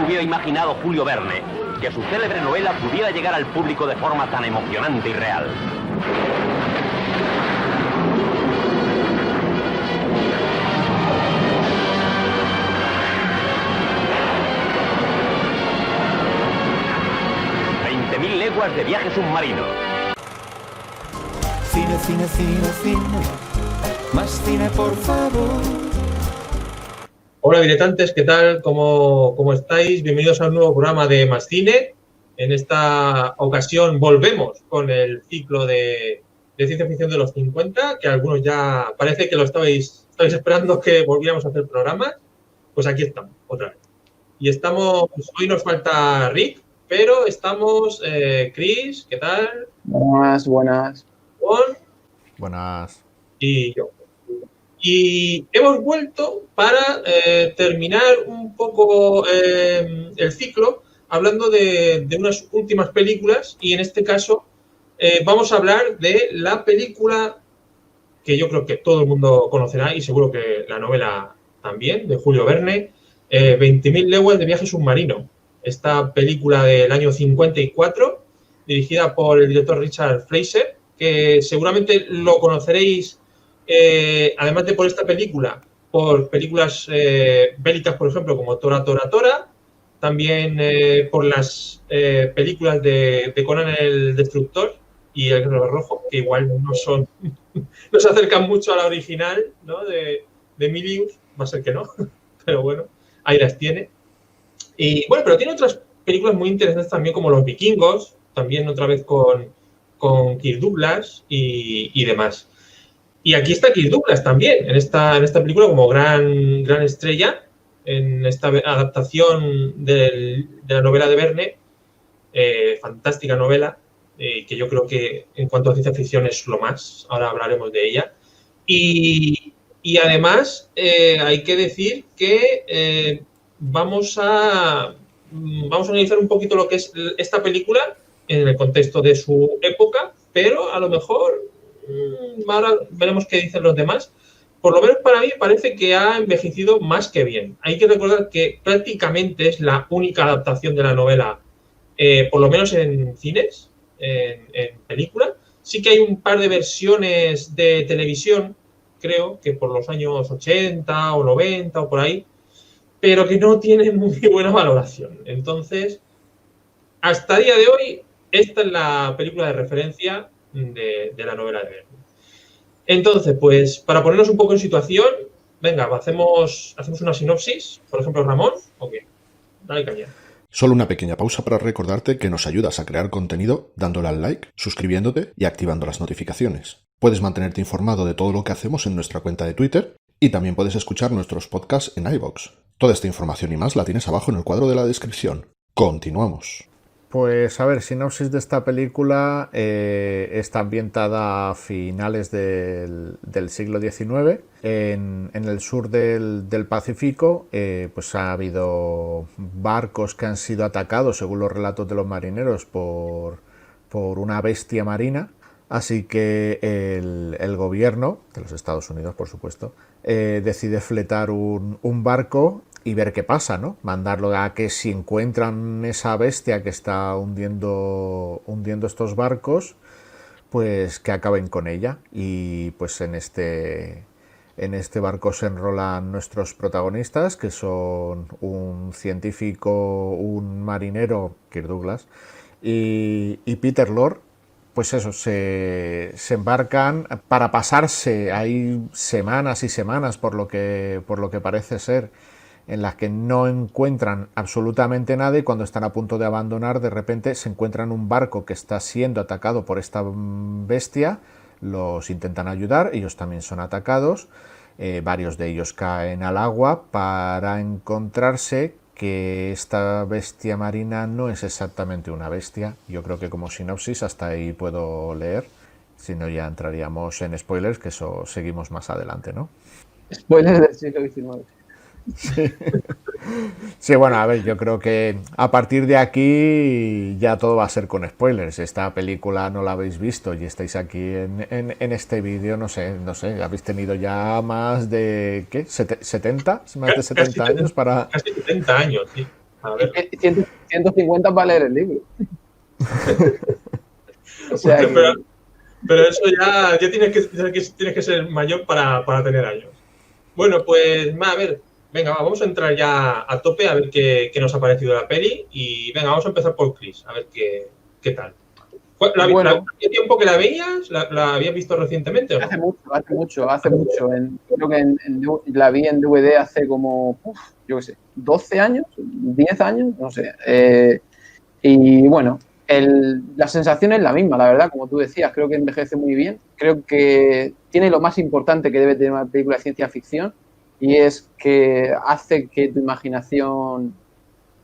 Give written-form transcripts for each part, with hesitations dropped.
hubiera imaginado Julio Verne que su célebre novela pudiera llegar al público de forma tan emocionante y real. «20.000 leguas de viaje submarino». Cine, cine, cine, cine. Más cine, por favor. Hola diletantes, ¿qué tal? ¿Cómo estáis? Bienvenidos a un nuevo programa de Más Cine. En esta ocasión volvemos con el ciclo de ciencia ficción de los 50, que algunos ya parece que lo estabais esperando que volviéramos a hacer programas. Pues aquí estamos, otra vez. Y estamos, hoy nos falta Rick, pero estamos Chris, ¿qué tal? Buenas. Juan. Buenas. Y yo. Y hemos vuelto para terminar un poco el ciclo hablando de unas últimas películas, y en este caso vamos a hablar de la película que yo creo que todo el mundo conocerá, y seguro que la novela también, de Julio Verne, 20.000 leguas de viaje submarino. Esta película del año 54, dirigida por el director Richard Fleischer, que seguramente lo conoceréis, además de por esta película, por películas bélicas, por ejemplo, como Tora, Tora, Tora, también por las películas de Conan el Destructor y El Guerrero Rojo, que igual no se acercan mucho a la original, ¿no? de Milius, va a ser que no, pero bueno, ahí las tiene. Y bueno, pero tiene otras películas muy interesantes también, como Los Vikingos, también otra vez con Kirk Douglas y demás. Y aquí está Kirk Douglas también, en esta película como gran estrella, en esta adaptación de la novela de Verne, fantástica novela, que yo creo que en cuanto a ciencia ficción es lo más, ahora hablaremos de ella. Y además hay que decir que vamos a analizar un poquito lo que es esta película en el contexto de su época, pero a lo mejor ahora veremos qué dicen los demás. Por lo menos para mí parece que ha envejecido más que bien. Hay que recordar que prácticamente es la única adaptación de la novela, por lo menos en cines, en película. Sí que hay un par de versiones de televisión, creo que por los años 80 o 90 o por ahí, pero que no tienen muy buena valoración. Entonces, hasta el día de hoy, esta es la película de referencia de la novela de Verne. Entonces, pues, para ponernos un poco en situación, venga, hacemos una sinopsis, por ejemplo, Ramón, ¿o qué? Dale caña. Solo una pequeña pausa para recordarte que nos ayudas a crear contenido dándole al like, suscribiéndote y activando las notificaciones. Puedes mantenerte informado de todo lo que hacemos en nuestra cuenta de Twitter y también puedes escuchar nuestros podcasts en iVoox. Toda esta información y más la tienes abajo en el cuadro de la descripción. Continuamos. Pues a ver, sinopsis de esta película. Está ambientada a finales del siglo XIX en el sur del Pacífico. Pues ha habido barcos que han sido atacados, según los relatos de los marineros, por una bestia marina. Así que el gobierno, de los Estados Unidos por supuesto, decide fletar un barco y ver qué pasa, ¿no? Mandarlo a que si encuentran esa bestia que está hundiendo estos barcos, pues que acaben con ella. Y pues en este barco se enrolan nuestros protagonistas, que son un científico, un marinero, Kirk Douglas, y Peter Lorre. Pues eso, se embarcan para pasarse ahí semanas y semanas, por lo que parece ser, en las que no encuentran absolutamente nada, y cuando están a punto de abandonar, de repente se encuentran un barco que está siendo atacado por esta bestia. Los intentan ayudar, ellos también son atacados, varios de ellos caen al agua, para encontrarse que esta bestia marina no es exactamente una bestia. Yo creo que como sinopsis hasta ahí puedo leer, si no ya entraríamos en spoilers, que eso seguimos más adelante, ¿no? Spoilers del siglo XIX. Sí, bueno, a ver, yo creo que a partir de aquí ya todo va a ser con spoilers. Esta película no la habéis visto y estáis aquí en este vídeo, no sé, habéis tenido ya más de, ¿qué? ¿70? Más de 70 años para... Casi 70 años, sí. A ver. 150 para leer el libro. O sea, pero eso ya tienes que ser mayor para tener años. Bueno, pues a ver, venga, vamos a entrar ya a tope a ver qué nos ha parecido la peli y venga, vamos a empezar por Chris, a ver qué tal. ¿Hacía tiempo que la veías? ¿La habías visto recientemente o no? Hace mucho. Creo que la vi en DVD hace como, yo qué sé, 12 años, 10 años, no sé. Y bueno, la sensación es la misma, la verdad, como tú decías, creo que envejece muy bien. Creo que tiene lo más importante que debe tener una película de ciencia ficción y es que hace que tu imaginación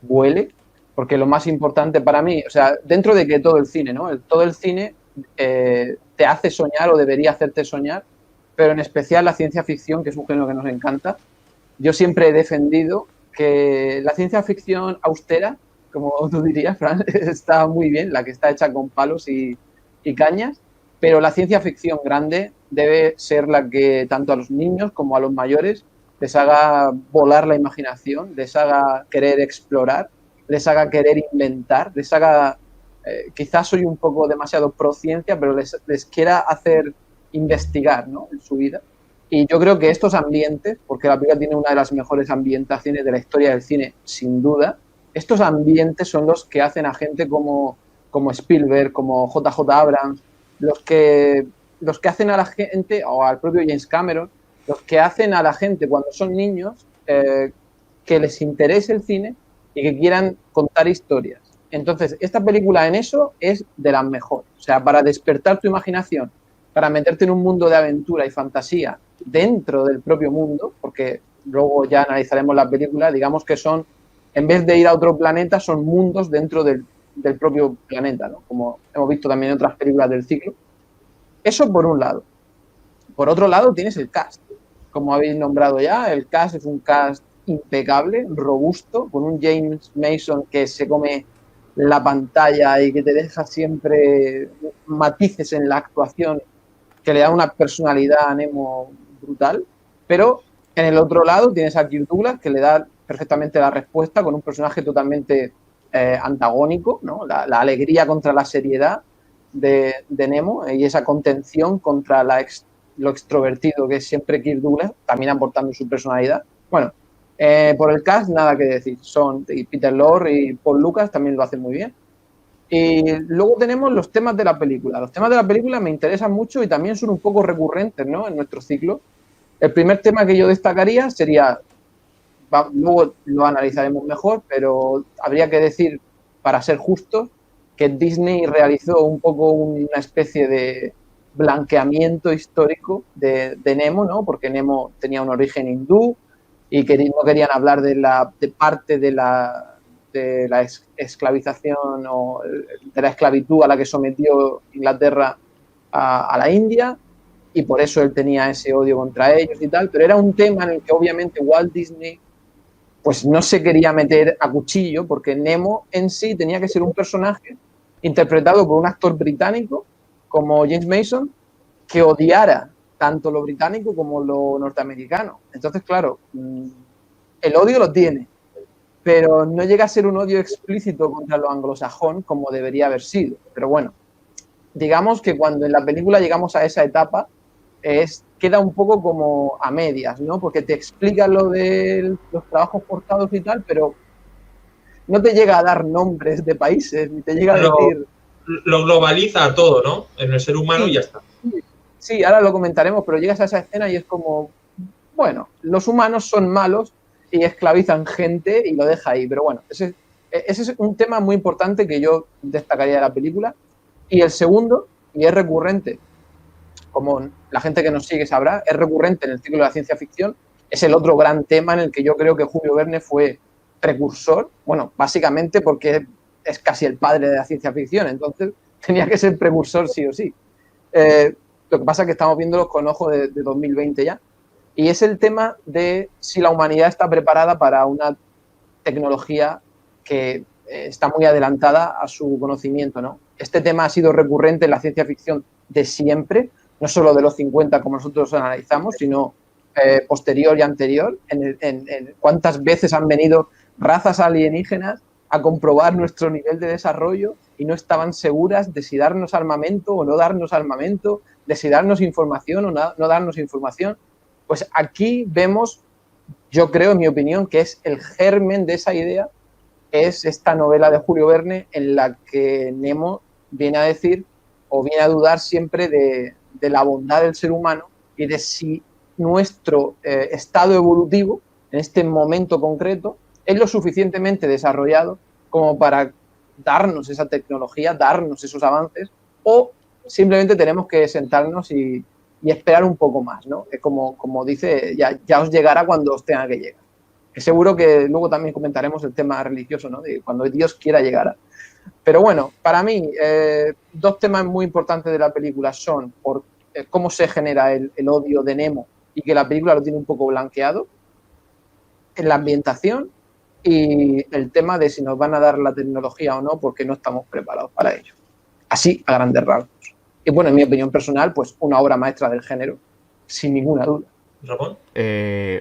vuele. Porque lo más importante para mí, o sea, dentro de que todo el cine, ¿no? Todo el cine te hace soñar o debería hacerte soñar, pero en especial la ciencia ficción, que es un género que nos encanta. Yo siempre he defendido que la ciencia ficción austera, como tú dirías, Fran, está muy bien, la que está hecha con palos y cañas, pero la ciencia ficción grande debe ser la que tanto a los niños como a los mayores les haga volar la imaginación, les haga querer explorar, les haga querer inventar, les haga, quizás soy un poco demasiado pro ciencia, pero les quiera hacer investigar, ¿no?, en su vida. Y yo creo que estos ambientes, porque la película tiene una de las mejores ambientaciones de la historia del cine, sin duda, estos ambientes son los que hacen a gente como Spielberg, como J.J. Abrams, los que hacen a la gente, o al propio James Cameron, los que hacen a la gente cuando son niños que les interese el cine y que quieran contar historias. Entonces, esta película en eso es de las mejores. O sea, para despertar tu imaginación, para meterte en un mundo de aventura y fantasía dentro del propio mundo, porque luego ya analizaremos la película, digamos que son, en vez de ir a otro planeta, son mundos dentro del propio planeta, ¿no? Como hemos visto también en otras películas del ciclo. Eso por un lado. Por otro lado tienes el cast. Como habéis nombrado ya, el cast es un cast impecable, robusto, con un James Mason que se come la pantalla y que te deja siempre matices en la actuación que le da una personalidad a Nemo brutal, pero en el otro lado tienes a Kirk Douglas que le da perfectamente la respuesta con un personaje totalmente antagónico, ¿no? La alegría contra la seriedad de Nemo y esa contención contra lo extrovertido que es siempre Kirk Douglas, también aportando su personalidad. Bueno, por el cast, nada que decir. Son Peter Lorre y Paul Lucas también lo hacen muy bien. Y luego tenemos los temas de la película. Los temas de la película me interesan mucho y también son un poco recurrentes, ¿no?, en nuestro ciclo. El primer tema que yo destacaría sería, luego lo analizaremos mejor, pero habría que decir, para ser justos, que Disney realizó un poco una especie de blanqueamiento histórico de Nemo, ¿no?, porque Nemo tenía un origen hindú, y que no querían hablar de parte de la esclavización o de la esclavitud a la que sometió Inglaterra a la India, y por eso él tenía ese odio contra ellos y tal, pero era un tema en el que obviamente Walt Disney pues no se quería meter a cuchillo, porque Nemo en sí tenía que ser un personaje interpretado por un actor británico como James Mason, que odiara tanto lo británico como lo norteamericano. Entonces, claro, el odio lo tiene, pero no llega a ser un odio explícito contra lo anglosajón como debería haber sido. Pero bueno, digamos que cuando en la película llegamos a esa etapa, queda un poco como a medias, ¿no? Porque te explica lo de los trabajos forzados y tal, pero no te llega a dar nombres de países, ni te llega a decir... Lo globaliza a todo, ¿no? En el ser humano, sí, y ya está. Sí, ahora lo comentaremos, pero llegas a esa escena y es como, bueno, los humanos son malos y esclavizan gente y lo deja ahí. Pero bueno, ese es un tema muy importante que yo destacaría de la película. Y el segundo, y es recurrente, como la gente que nos sigue sabrá, es recurrente en el ciclo de la ciencia ficción, es el otro gran tema en el que yo creo que Julio Verne fue precursor, bueno, básicamente porque es casi el padre de la ciencia ficción, entonces tenía que ser precursor sí o sí. Lo que pasa es que estamos viéndolo con ojo de 2020 ya. Y es el tema de si la humanidad está preparada para una tecnología que está muy adelantada a su conocimiento, ¿no? Este tema ha sido recurrente en la ciencia ficción de siempre, no solo de los 50 como nosotros analizamos, sino posterior y anterior, en cuántas veces han venido razas alienígenas a comprobar nuestro nivel de desarrollo y no estaban seguras de si darnos armamento o no darnos armamento, de si darnos información o no darnos información. Pues aquí vemos, yo creo, en mi opinión, que es el germen de esa idea, es esta novela de Julio Verne en la que Nemo viene a decir o viene a dudar siempre de la bondad del ser humano y de si nuestro estado evolutivo en este momento concreto es lo suficientemente desarrollado como para darnos esa tecnología, darnos esos avances, o simplemente tenemos que sentarnos y esperar un poco más, ¿no? Como dice, ya os llegará cuando os tenga que llegar. Seguro que luego también comentaremos el tema religioso, ¿no? De cuando Dios quiera llegar. Pero bueno, para mí, dos temas muy importantes de la película son por cómo se genera el odio de Nemo y que la película lo tiene un poco blanqueado, en la ambientación y el tema de si nos van a dar la tecnología o no, porque no estamos preparados para ello. Así, a grandes rasgos. Y bueno, en mi opinión personal, pues una obra maestra del género, sin ninguna duda. Ramón.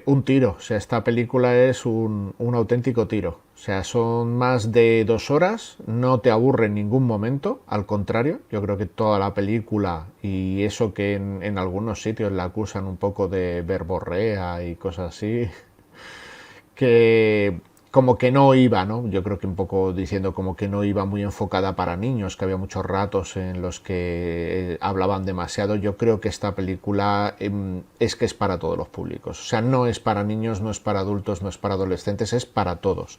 Un tiro, o sea, esta película es un auténtico tiro. O sea, son más de 2 horas, no te aburre en ningún momento, al contrario, yo creo que toda la película, y eso que en algunos sitios la acusan un poco de verborrea y cosas así, que como que no iba, ¿no? Yo creo que un poco diciendo como que no iba muy enfocada para niños, que había muchos ratos en los que hablaban demasiado. Yo creo que esta película es que es para todos los públicos. O sea, no es para niños, no es para adultos, no es para adolescentes, es para todos.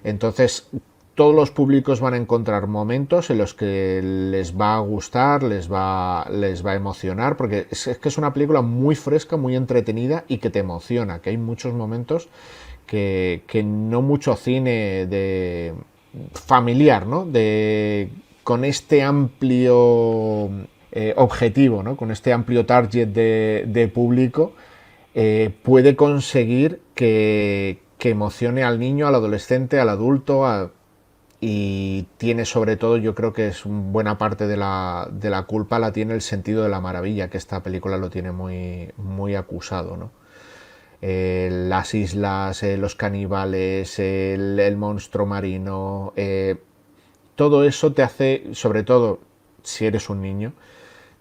Entonces, todos los públicos van a encontrar momentos en los que les va a gustar, les va a emocionar, porque es que es una película muy fresca, muy entretenida y que te emociona, que hay muchos momentos que no mucho cine de familiar, ¿no? Con este amplio objetivo, ¿no? Con este amplio target de público, puede conseguir que emocione al niño, al adolescente, al adulto, y tiene sobre todo, yo creo que es buena parte de la culpa la tiene el sentido de la maravilla, que esta película lo tiene muy, muy acusado, ¿no? Las islas, los caníbales, el monstruo marino, todo eso te hace, sobre todo si eres un niño,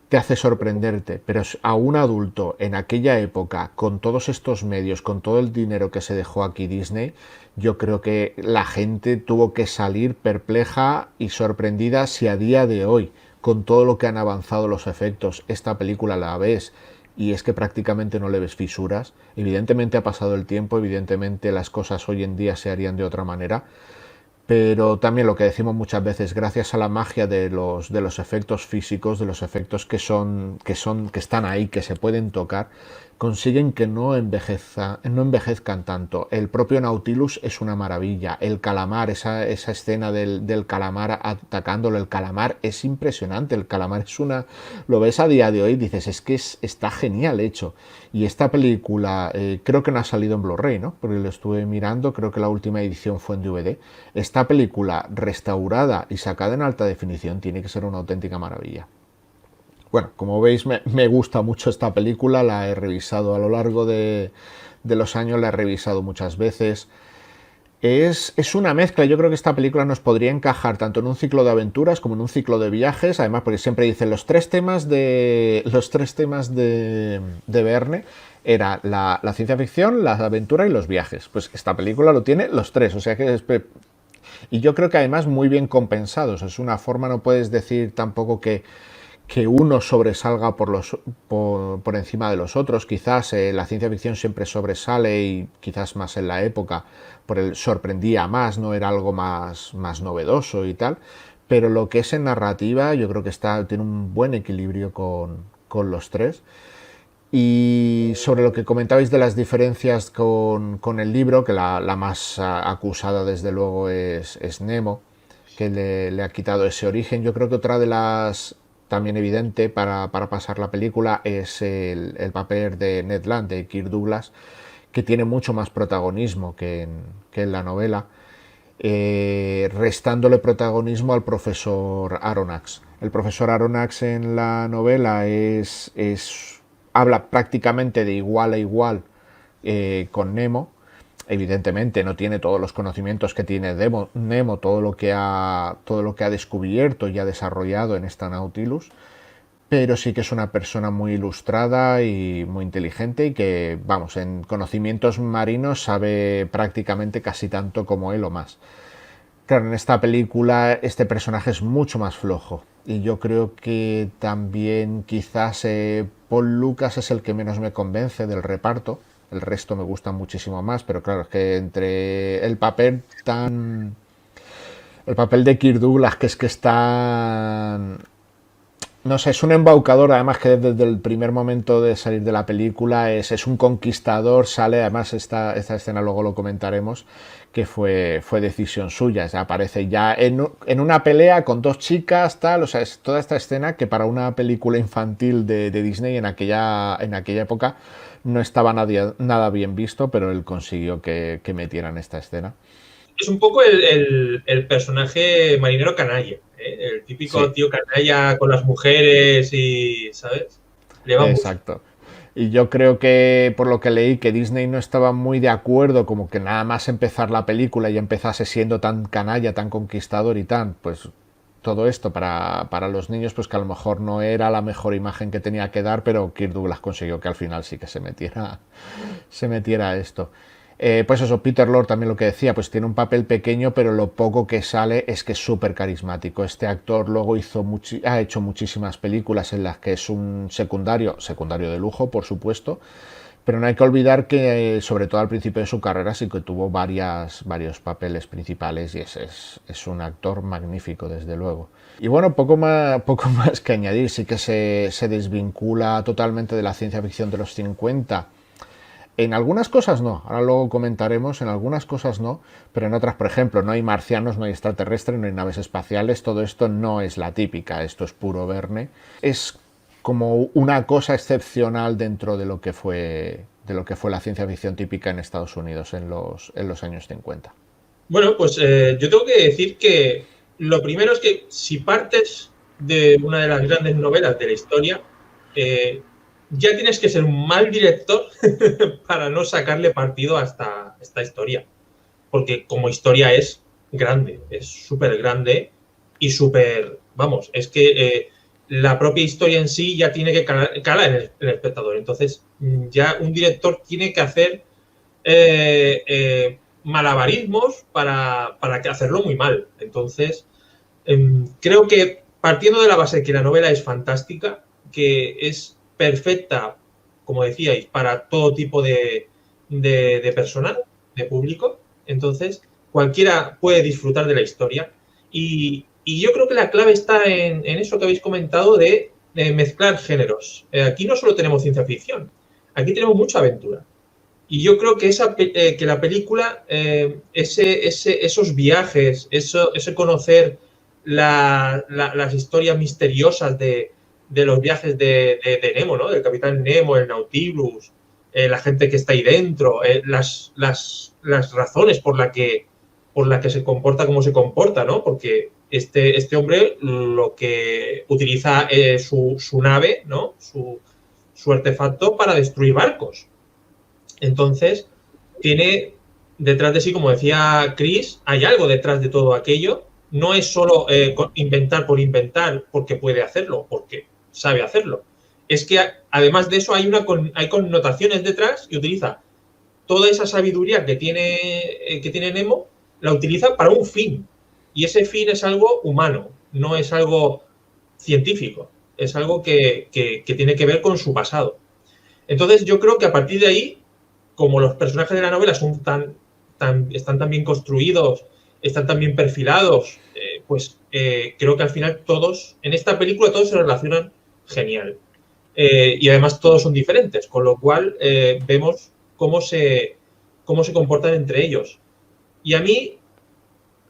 te hace sorprenderte, pero a un adulto en aquella época, con todos estos medios, con todo el dinero que se dejó aquí Disney, yo creo que la gente tuvo que salir perpleja y sorprendida si a día de hoy, con todo lo que han avanzado los efectos, esta película la ves y es que prácticamente no le ves fisuras. Evidentemente ha pasado el tiempo, evidentemente las cosas hoy en día se harían de otra manera, pero también lo que decimos muchas veces, gracias a la magia de los efectos físicos, de los efectos que están ahí, que se pueden tocar, consiguen que no envejezcan tanto. El propio Nautilus es una maravilla, el calamar, esa escena del calamar atacándolo, el calamar es impresionante, el calamar lo ves a día de hoy y dices, es que está genial hecho. Y esta película creo que no ha salido en Blu-ray, ¿no? Porque lo estuve mirando, creo que la última edición fue en DVD. Esta película restaurada y sacada en alta definición tiene que ser una auténtica maravilla. Bueno, como veis, me gusta mucho esta película, la he revisado a lo largo de los años, la he revisado muchas veces. Es una mezcla, yo creo que esta película nos podría encajar tanto en un ciclo de aventuras como en un ciclo de viajes, además porque siempre dicen los tres temas de Verne era la ciencia ficción, la aventura y los viajes. Pues esta película lo tiene los tres, o sea que y yo creo que además muy bien compensados, es una forma, no puedes decir tampoco que uno sobresalga por encima de los otros. Quizás la ciencia ficción siempre sobresale y quizás más en la época sorprendía más, no era algo más novedoso y tal, pero lo que es en narrativa yo creo que tiene un buen equilibrio con los tres. Y sobre lo que comentabais de las diferencias con el libro, que la más acusada desde luego es Nemo, que le ha quitado ese origen. Yo creo que otra de las también evidente para pasar la película es el papel de Ned Land, de Kirk Douglas, que tiene mucho más protagonismo que en la novela, restándole protagonismo al profesor Aronnax. El profesor Aronnax en la novela es habla prácticamente de igual a igual con Nemo. Evidentemente no tiene todos los conocimientos que tiene Nemo, todo lo que ha descubierto y ha desarrollado en esta Nautilus, pero sí que es una persona muy ilustrada y muy inteligente y que, vamos, en conocimientos marinos sabe prácticamente casi tanto como él o más. Claro, en esta película este personaje es mucho más flojo y yo creo que también quizás Paul Lucas es el que menos me convence del reparto. El resto me gusta muchísimo más, pero claro, es que entre el papel de Kirk Douglas, que es tan... No sé, es un embaucador, además que desde el primer momento de salir de la película es un conquistador, sale, además esta escena luego lo comentaremos, que fue decisión suya, ya aparece ya en una pelea con dos chicas, tal, o sea, es toda esta escena que para una película infantil de Disney en aquella época no estaba nada bien visto, pero él consiguió que metieran esta escena. Es un poco el personaje marinero canalla, ¿eh? El típico tío canalla con las mujeres y, ¿sabes? Le va Exacto. Y yo creo que, por lo que leí, que Disney no estaba muy de acuerdo, como que nada más empezar la película y empezase siendo tan canalla, tan conquistador y pues todo esto para los niños, pues que a lo mejor no era la mejor imagen que tenía que dar, pero Kirk Douglas consiguió que al final sí que se metiera a esto. Pues eso, Peter Lorre también lo que decía, pues tiene un papel pequeño, pero lo poco que sale es que es súper carismático. Este actor luego ha hecho muchísimas películas en las que es un secundario de lujo, por supuesto, pero no hay que olvidar que sobre todo al principio de su carrera sí que tuvo varios papeles principales y es un actor magnífico, desde luego. Y bueno, poco más que añadir, sí que se desvincula totalmente de la ciencia ficción de los 50. En algunas cosas no, ahora luego comentaremos, en algunas cosas no, pero en otras, por ejemplo, no hay marcianos, no hay extraterrestres, no hay naves espaciales, todo esto no es la típica, esto es puro Verne. Es como una cosa excepcional dentro de lo que fue la ciencia ficción típica en Estados Unidos en los años 50. Bueno, pues yo tengo que decir que lo primero es que si partes de una de las grandes novelas de la historia, ya tienes que ser un mal director para no sacarle partido a esta historia. Porque como historia es grande, es súper grande y súper... Vamos, es que la propia historia en sí ya tiene que calar en el espectador. Entonces, ya un director tiene que hacer malabarismos para hacerlo muy mal. Entonces, creo que partiendo de la base de que la novela es fantástica, que es perfecta, como decíais, para todo tipo de personal, de público, entonces cualquiera puede disfrutar de la historia. Y yo creo que la clave está en eso que habéis comentado de mezclar géneros. Aquí no solo tenemos ciencia ficción, aquí tenemos mucha aventura. Y yo creo que que la película, esos viajes, ese conocer las historias misteriosas de los viajes de Nemo, ¿no? Del Capitán Nemo, el Nautilus, la gente que está ahí dentro, las razones por la que se comporta como se comporta, ¿no? Porque este hombre lo que utiliza su nave, ¿no? Su artefacto para destruir barcos. Entonces, tiene detrás de sí, como decía Chris, hay algo detrás de todo aquello. No es solo inventar por inventar porque puede hacerlo, porque sabe hacerlo. Es que además de eso hay connotaciones detrás y utiliza toda esa sabiduría que tiene Nemo, la utiliza para un fin. Y ese fin es algo humano, no es algo científico, es algo que tiene que ver con su pasado. Entonces yo creo que a partir de ahí, como los personajes de la novela están tan bien construidos, están tan bien perfilados, creo que al final en esta película todos se relacionan genial. Y además todos son diferentes, con lo cual vemos cómo se comportan entre ellos. Y a mí,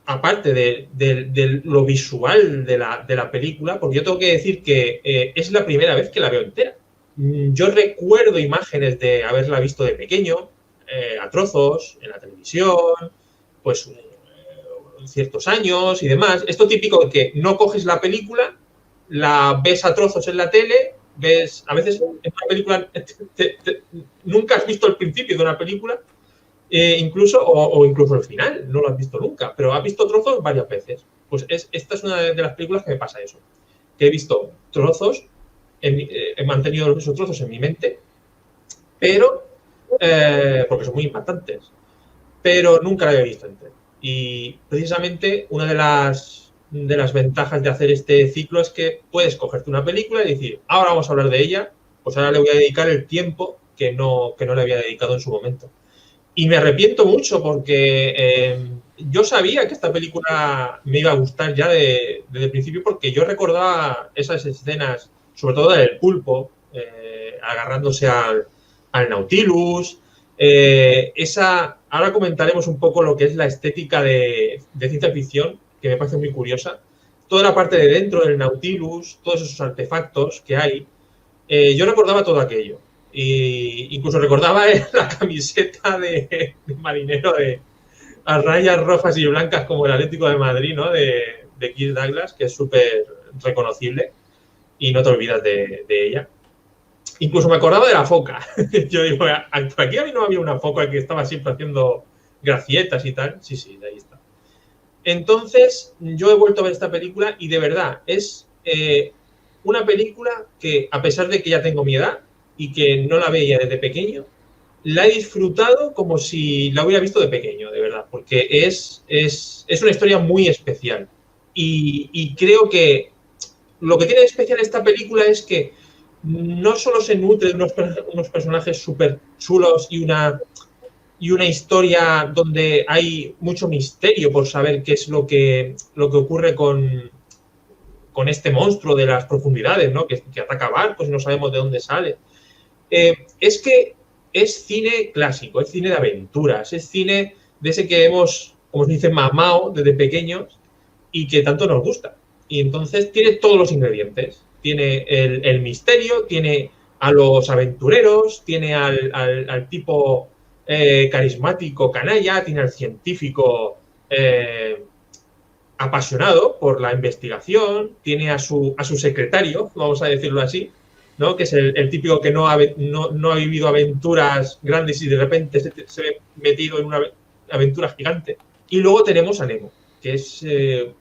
aparte de lo visual de la película, porque yo tengo que decir que es la primera vez que la veo entera. Yo recuerdo imágenes de haberla visto de pequeño, a trozos, en la televisión, pues ciertos años y demás. Esto típico de que no coges la película, la ves a trozos en la tele ves, a veces en una película nunca has visto el principio de una película, incluso, o incluso el final, no lo has visto nunca, pero has visto trozos varias veces. Pues esta es una de las películas que me pasa eso, que he visto trozos, he mantenido esos trozos en mi mente, pero, porque son muy impactantes, pero nunca la había visto entera. Y precisamente una de las ventajas de hacer este ciclo es que puedes cogerte una película y decir, ahora vamos a hablar de ella, pues ahora le voy a dedicar el tiempo que no le había dedicado en su momento. Y me arrepiento mucho porque yo sabía que esta película me iba a gustar ya desde el principio, porque yo recordaba esas escenas, sobre todo del pulpo, agarrándose al Nautilus. Ahora comentaremos un poco lo que es la estética de ciencia ficción, que me parece muy curiosa. Toda la parte de dentro del Nautilus, todos esos artefactos que hay, yo recordaba todo aquello. Y incluso recordaba la camiseta de marinero a rayas rojas y blancas como el Atlético de Madrid, ¿no? De Kirk Douglas, que es súper reconocible y no te olvidas de ella. Incluso me acordaba de la foca. Yo digo, por aquí no había una foca que estaba siempre haciendo gracietas y tal. Sí, de ahí está. Entonces, yo he vuelto a ver esta película y de verdad es una película que, a pesar de que ya tengo mi edad y que no la veía desde pequeño, la he disfrutado como si la hubiera visto de pequeño, de verdad, porque es una historia muy especial. Y creo que lo que tiene de especial esta película es que no solo se nutre de unos personajes súper chulos y una historia donde hay mucho misterio por saber qué es lo que ocurre con este monstruo de las profundidades, ¿no? que ataca barcos y no sabemos de dónde sale. Es que es cine clásico, es cine de aventuras, es cine de ese que hemos, como se dice, mamao desde pequeños y que tanto nos gusta. Y entonces tiene todos los ingredientes. Tiene el misterio, tiene a los aventureros, tiene al tipo carismático canalla, tiene al científico apasionado por la investigación, tiene a su secretario, vamos a decirlo así, ¿no? Que es el típico que no ha vivido aventuras grandes y de repente se ve metido en una aventura gigante. Y luego tenemos a Nemo, que es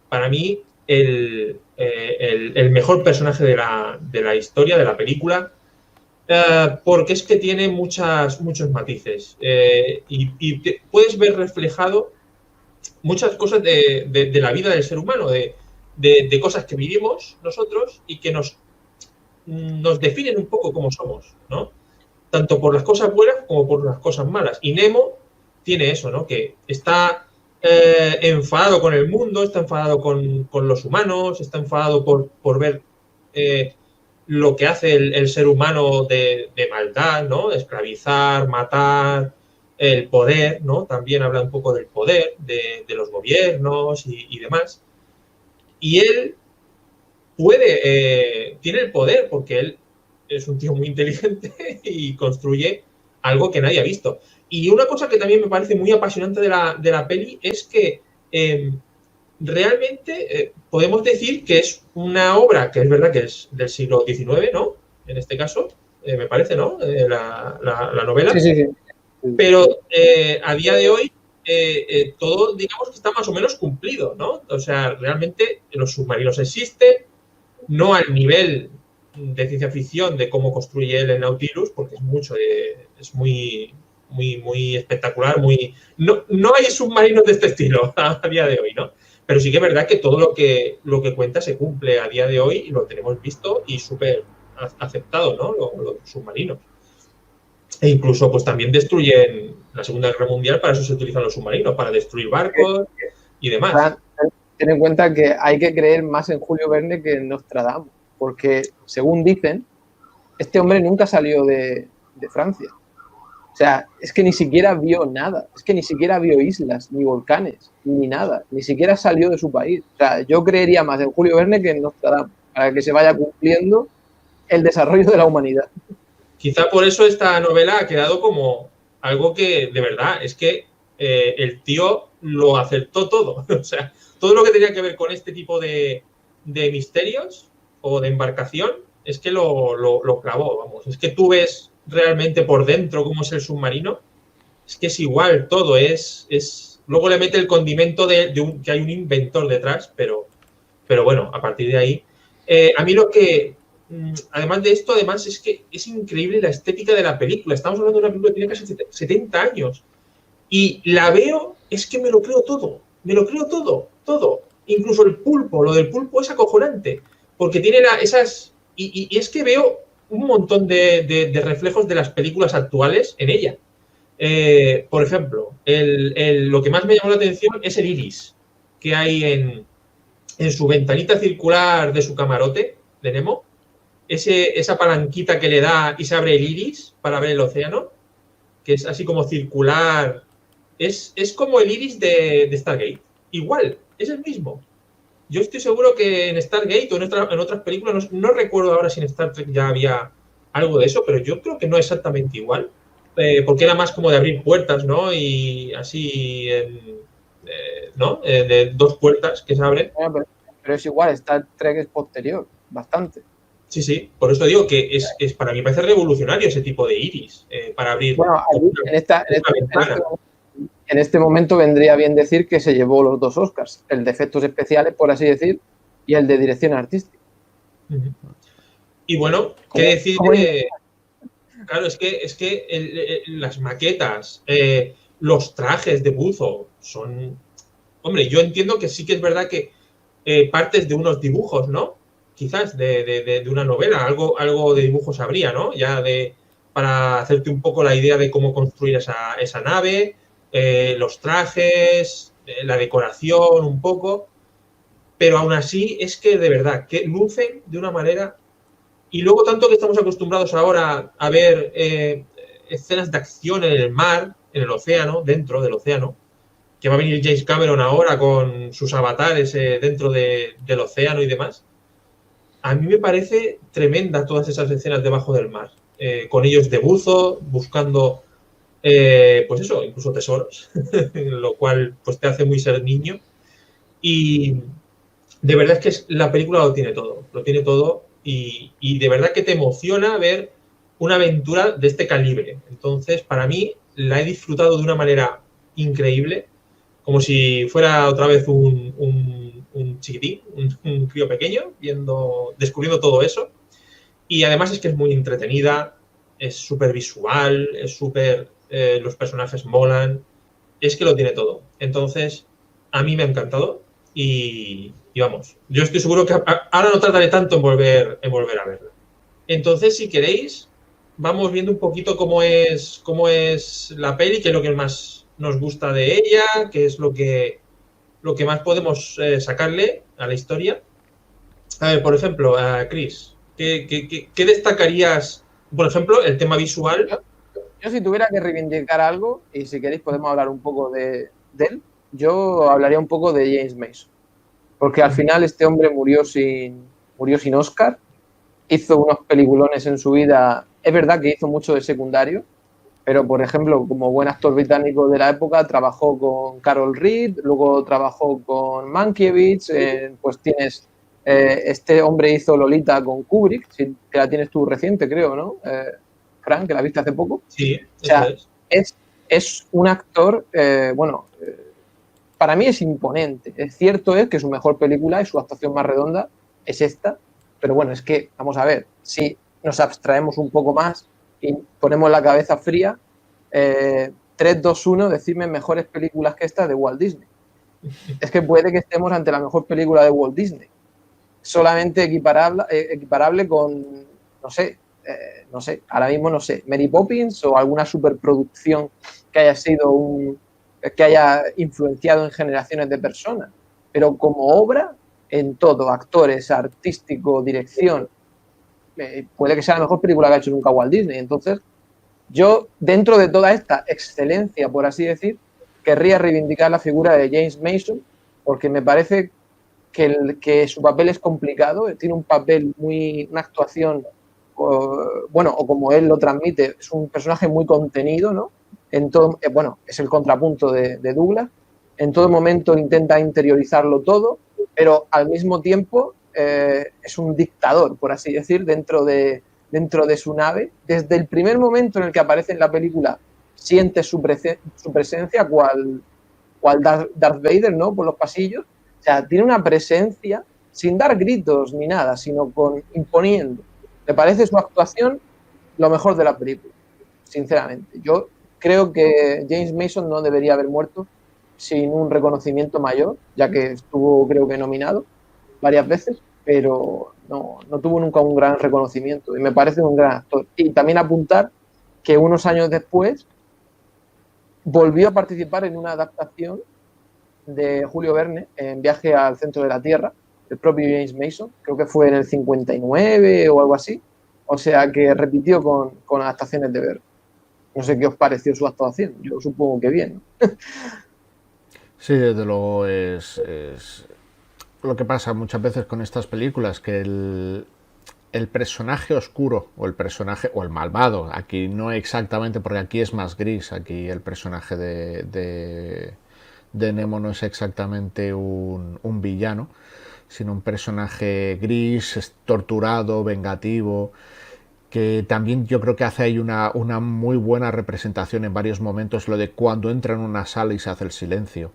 para mí el mejor personaje de la historia, de la película, porque es que tiene muchos matices y puedes ver reflejado muchas cosas de la vida del ser humano, de cosas que vivimos nosotros y que nos definen un poco cómo somos, ¿no? Tanto por las cosas buenas como por las cosas malas. Y Nemo tiene eso, ¿no? Que está enfadado con el mundo, está enfadado con los humanos, está enfadado por ver lo que hace el ser humano de maldad, ¿no? Esclavizar, matar, el poder, ¿no? También habla un poco del poder de los gobiernos y demás. Y él tiene el poder porque él es un tío muy inteligente y construye algo que nadie ha visto. Y una cosa que también me parece muy apasionante de la peli es que realmente podemos decir que es una obra que es verdad que es del siglo XIX, ¿no? En este caso, me parece, ¿no? La novela. Sí. Pero a día de hoy todo, digamos, que está más o menos cumplido, ¿no? O sea, realmente los submarinos existen, no al nivel de ciencia ficción de cómo construye él el Nautilus, porque es muy espectacular, no hay submarinos de este estilo a día de hoy, ¿no? Pero sí que es verdad que todo lo que cuenta se cumple a día de hoy y lo tenemos visto y súper aceptado, ¿no? Los submarinos. E incluso pues también destruyen la Segunda Guerra Mundial, para eso se utilizan los submarinos, para destruir barcos y demás. Ten en cuenta que hay que creer más en Julio Verne que en Nostradamus, porque según dicen, este hombre nunca salió de Francia. O sea, es que ni siquiera vio nada, es que ni siquiera vio islas, ni volcanes, ni nada, ni siquiera salió de su país. O sea, yo creería más en Julio Verne que en Nostradamus, para que se vaya cumpliendo el desarrollo de la humanidad. Quizá por eso esta novela ha quedado como algo que, de verdad, es que el tío lo acertó todo. O sea, todo lo que tenía que ver con este tipo de misterios o de embarcación, es que lo clavó, vamos. Es que tú ves realmente por dentro cómo es el submarino, es que es igual todo, luego le mete el condimento que hay un inventor detrás, pero bueno, a partir de ahí. A mí lo que, además de esto, además es que es increíble la estética de la película. Estamos hablando de una película que tiene casi 70 años. Y la veo, es que me lo creo todo. Todo. Incluso el pulpo, lo del pulpo es acojonante. Porque tiene esas... Y es que veo un montón de reflejos de las películas actuales en ella. Por ejemplo, lo que más me llamó la atención es el iris que hay en su ventanita circular de su camarote de Nemo. Esa palanquita que le da y se abre el iris para ver el océano, que es así como circular. Es como el iris de Stargate. Igual, es el mismo. Yo estoy seguro que en Stargate o en otras películas, no recuerdo ahora si en Star Trek ya había algo de eso, pero yo creo que no es exactamente igual. Porque era más como de abrir puertas, ¿no? Y así, ¿no? De dos puertas que se abren. Pero es igual, Star Trek es posterior, bastante. Sí, por eso digo que es para mí parece revolucionario ese tipo de iris para abrir. Bueno, en este momento vendría bien decir que se llevó los 2 Oscars, el de efectos especiales, por así decir, y el de dirección artística. Y bueno, ¿qué decir? Claro, es que las maquetas, los trajes de buzo son... Hombre, yo entiendo que sí que es verdad que partes de unos dibujos, ¿no? Quizás de una novela, algo de dibujos habría, ¿no? Para hacerte un poco la idea de cómo construir esa nave, los trajes, la decoración un poco, pero aún así es que de verdad, que lucen de una manera... Y luego tanto que estamos acostumbrados ahora a ver escenas de acción en el mar, en el océano, dentro del océano, que va a venir James Cameron ahora con sus avatares dentro del océano y demás. A mí me parece tremenda todas esas escenas debajo del mar, con ellos de buzo, buscando, pues eso, incluso tesoros, lo cual pues te hace muy ser niño. Y de verdad es que la película lo tiene todo y de verdad que te emociona ver una aventura de este calibre. Entonces, para mí, la he disfrutado de una manera increíble, como si fuera otra vez un chiquitín, un crío pequeño, descubriendo todo eso. Y además es que es muy entretenida, es súper visual, los personajes molan, es que lo tiene todo. Entonces, a mí me ha encantado y vamos, yo estoy seguro que ahora no tardaré tanto en volver a verla. Entonces, si queréis, vamos viendo un poquito cómo es la peli, qué es lo que más nos gusta de ella, qué es lo que más podemos sacarle a la historia. A ver, por ejemplo, Chris, ¿qué destacarías? Por ejemplo, el tema visual. Yo si tuviera que reivindicar algo, y si queréis podemos hablar un poco de él, yo hablaría un poco de James Mason. Porque al final este hombre murió sin Oscar, hizo unos peliculones en su vida. Es verdad que hizo mucho de secundario, pero por ejemplo, como buen actor británico de la época, trabajó con Carol Reed, luego trabajó con Mankiewicz, pues tienes... este hombre hizo Lolita con Kubrick, que la tienes tú reciente, creo, ¿no? Frank, que la viste hace poco. Sí, o sea, es un actor, para mí es imponente. Es cierto es que su mejor película y su actuación más redonda es esta, pero bueno, es que, vamos a ver, si nos abstraemos un poco más y ponemos la cabeza fría, 3, 2, 1, decidme mejores películas que esta de Walt Disney. Es que puede que estemos ante la mejor película de Walt Disney. Solamente equiparable con, no sé, ahora mismo no sé, Mary Poppins o alguna superproducción que haya influenciado en generaciones de personas. Pero como obra, en todo, actores, artístico, dirección, puede que sea la mejor película que ha hecho nunca Walt Disney. Entonces, yo, dentro de toda esta excelencia, por así decir, querría reivindicar la figura de James Mason, porque me parece que su papel es complicado, tiene un papel una actuación, o como él lo transmite, es un personaje muy contenido, ¿no? Es el contrapunto de Douglas. En todo momento intenta interiorizarlo todo, pero al mismo tiempo es un dictador, por así decir, dentro de su nave. Desde el primer momento en el que aparece en la película, sientes su presencia, cual Darth Vader, ¿no? Por los pasillos. O sea, tiene una presencia sin dar gritos ni nada, sino imponiendo. Me parece su actuación lo mejor de la película, sinceramente. Yo creo que James Mason no debería haber muerto sin un reconocimiento mayor, ya que estuvo, creo que, nominado varias veces, pero no tuvo nunca un gran reconocimiento y me parece un gran actor. Y también apuntar que unos años después volvió a participar en una adaptación de Julio Verne en Viaje al Centro de la Tierra, el propio James Mason, creo que fue en el 59 o algo así, o sea que repitió con adaptaciones de Verne. No sé qué os pareció su actuación, yo supongo que bien, ¿no? Sí, desde luego es lo que pasa muchas veces con estas películas, que el personaje oscuro o el malvado, aquí no exactamente, porque aquí es más gris, aquí el personaje de Nemo no es exactamente un villano, sino un personaje gris, torturado, vengativo, que también yo creo que hace ahí una muy buena representación en varios momentos, lo de cuando entra en una sala y se hace el silencio.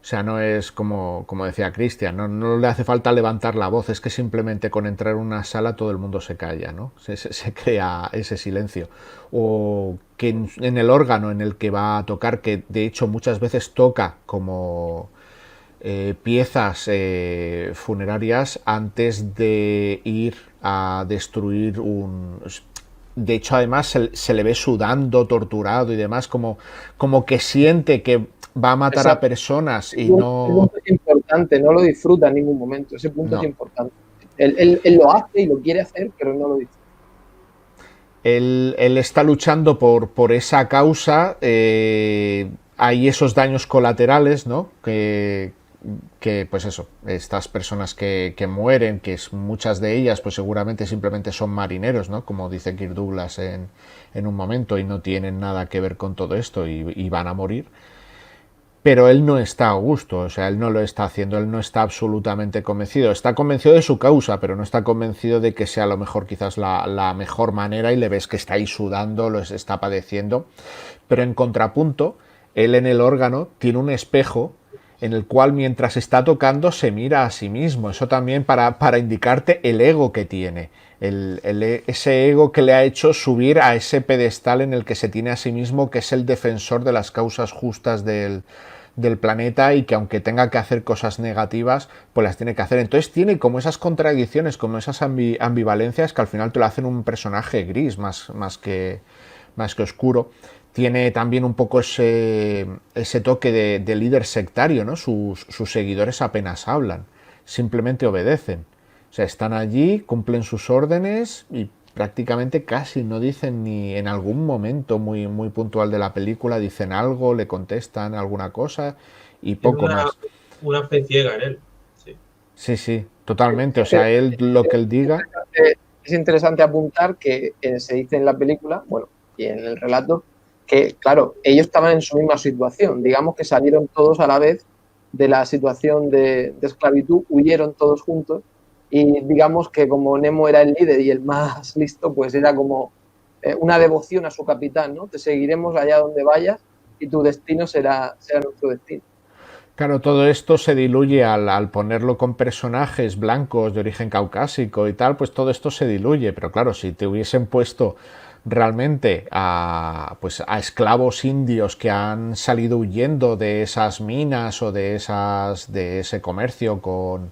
O sea, no es como decía Cristian, no le hace falta levantar la voz, es que simplemente con entrar en una sala todo el mundo se calla, ¿no? Se crea ese silencio. O que en el órgano en el que va a tocar, que de hecho muchas veces toca como piezas funerarias antes de ir a destruir un... De hecho, además, se le ve sudando, torturado y demás, como que siente que va a matar a personas y no... Ese punto es importante, no lo disfruta en ningún momento, ese punto No. es importante. Él lo hace y lo quiere hacer, pero no lo disfruta. Él está luchando por esa causa, hay esos daños colaterales, ¿no? Que pues eso, estas personas que mueren, que muchas de ellas pues seguramente simplemente son marineros, ¿no? Como dice Kirk Douglas en un momento, y no tienen nada que ver con todo esto y van a morir. Pero él no está a gusto, o sea, él no lo está haciendo, él no está absolutamente convencido. Está convencido de su causa, pero no está convencido de que sea a lo mejor quizás la mejor manera, y le ves que está ahí sudando, lo está padeciendo. Pero en contrapunto, él en el órgano tiene un espejo en el cual mientras está tocando se mira a sí mismo. Eso también para indicarte el ego que tiene, ese ego que le ha hecho subir a ese pedestal en el que se tiene a sí mismo, que es el defensor de las causas justas del planeta, y que aunque tenga que hacer cosas negativas, pues las tiene que hacer. Entonces tiene como esas contradicciones, como esas ambivalencias que al final te lo hacen un personaje gris más que oscuro. Tiene también un poco ese toque de líder sectario, ¿no? Sus seguidores apenas hablan, simplemente obedecen. O sea, están allí, cumplen sus órdenes y prácticamente casi no dicen, ni en algún momento muy, muy puntual de la película dicen algo, le contestan alguna cosa y poco más. Una fe ciega en él. Sí. Sí, totalmente. O sea, él lo que él diga... Es interesante apuntar que se dice en la película, bueno, y en el relato, que, claro, ellos estaban en su misma situación. Digamos que salieron todos a la vez de la situación de esclavitud, huyeron todos juntos, y digamos que como Nemo era el líder y el más listo, pues era como una devoción a su capitán, ¿no? Te seguiremos allá donde vayas y tu destino será nuestro destino. Claro, todo esto se diluye al ponerlo con personajes blancos de origen caucásico y tal, pues todo esto se diluye. Pero claro, si te hubiesen puesto realmente a esclavos indios que han salido huyendo de esas minas o de ese comercio con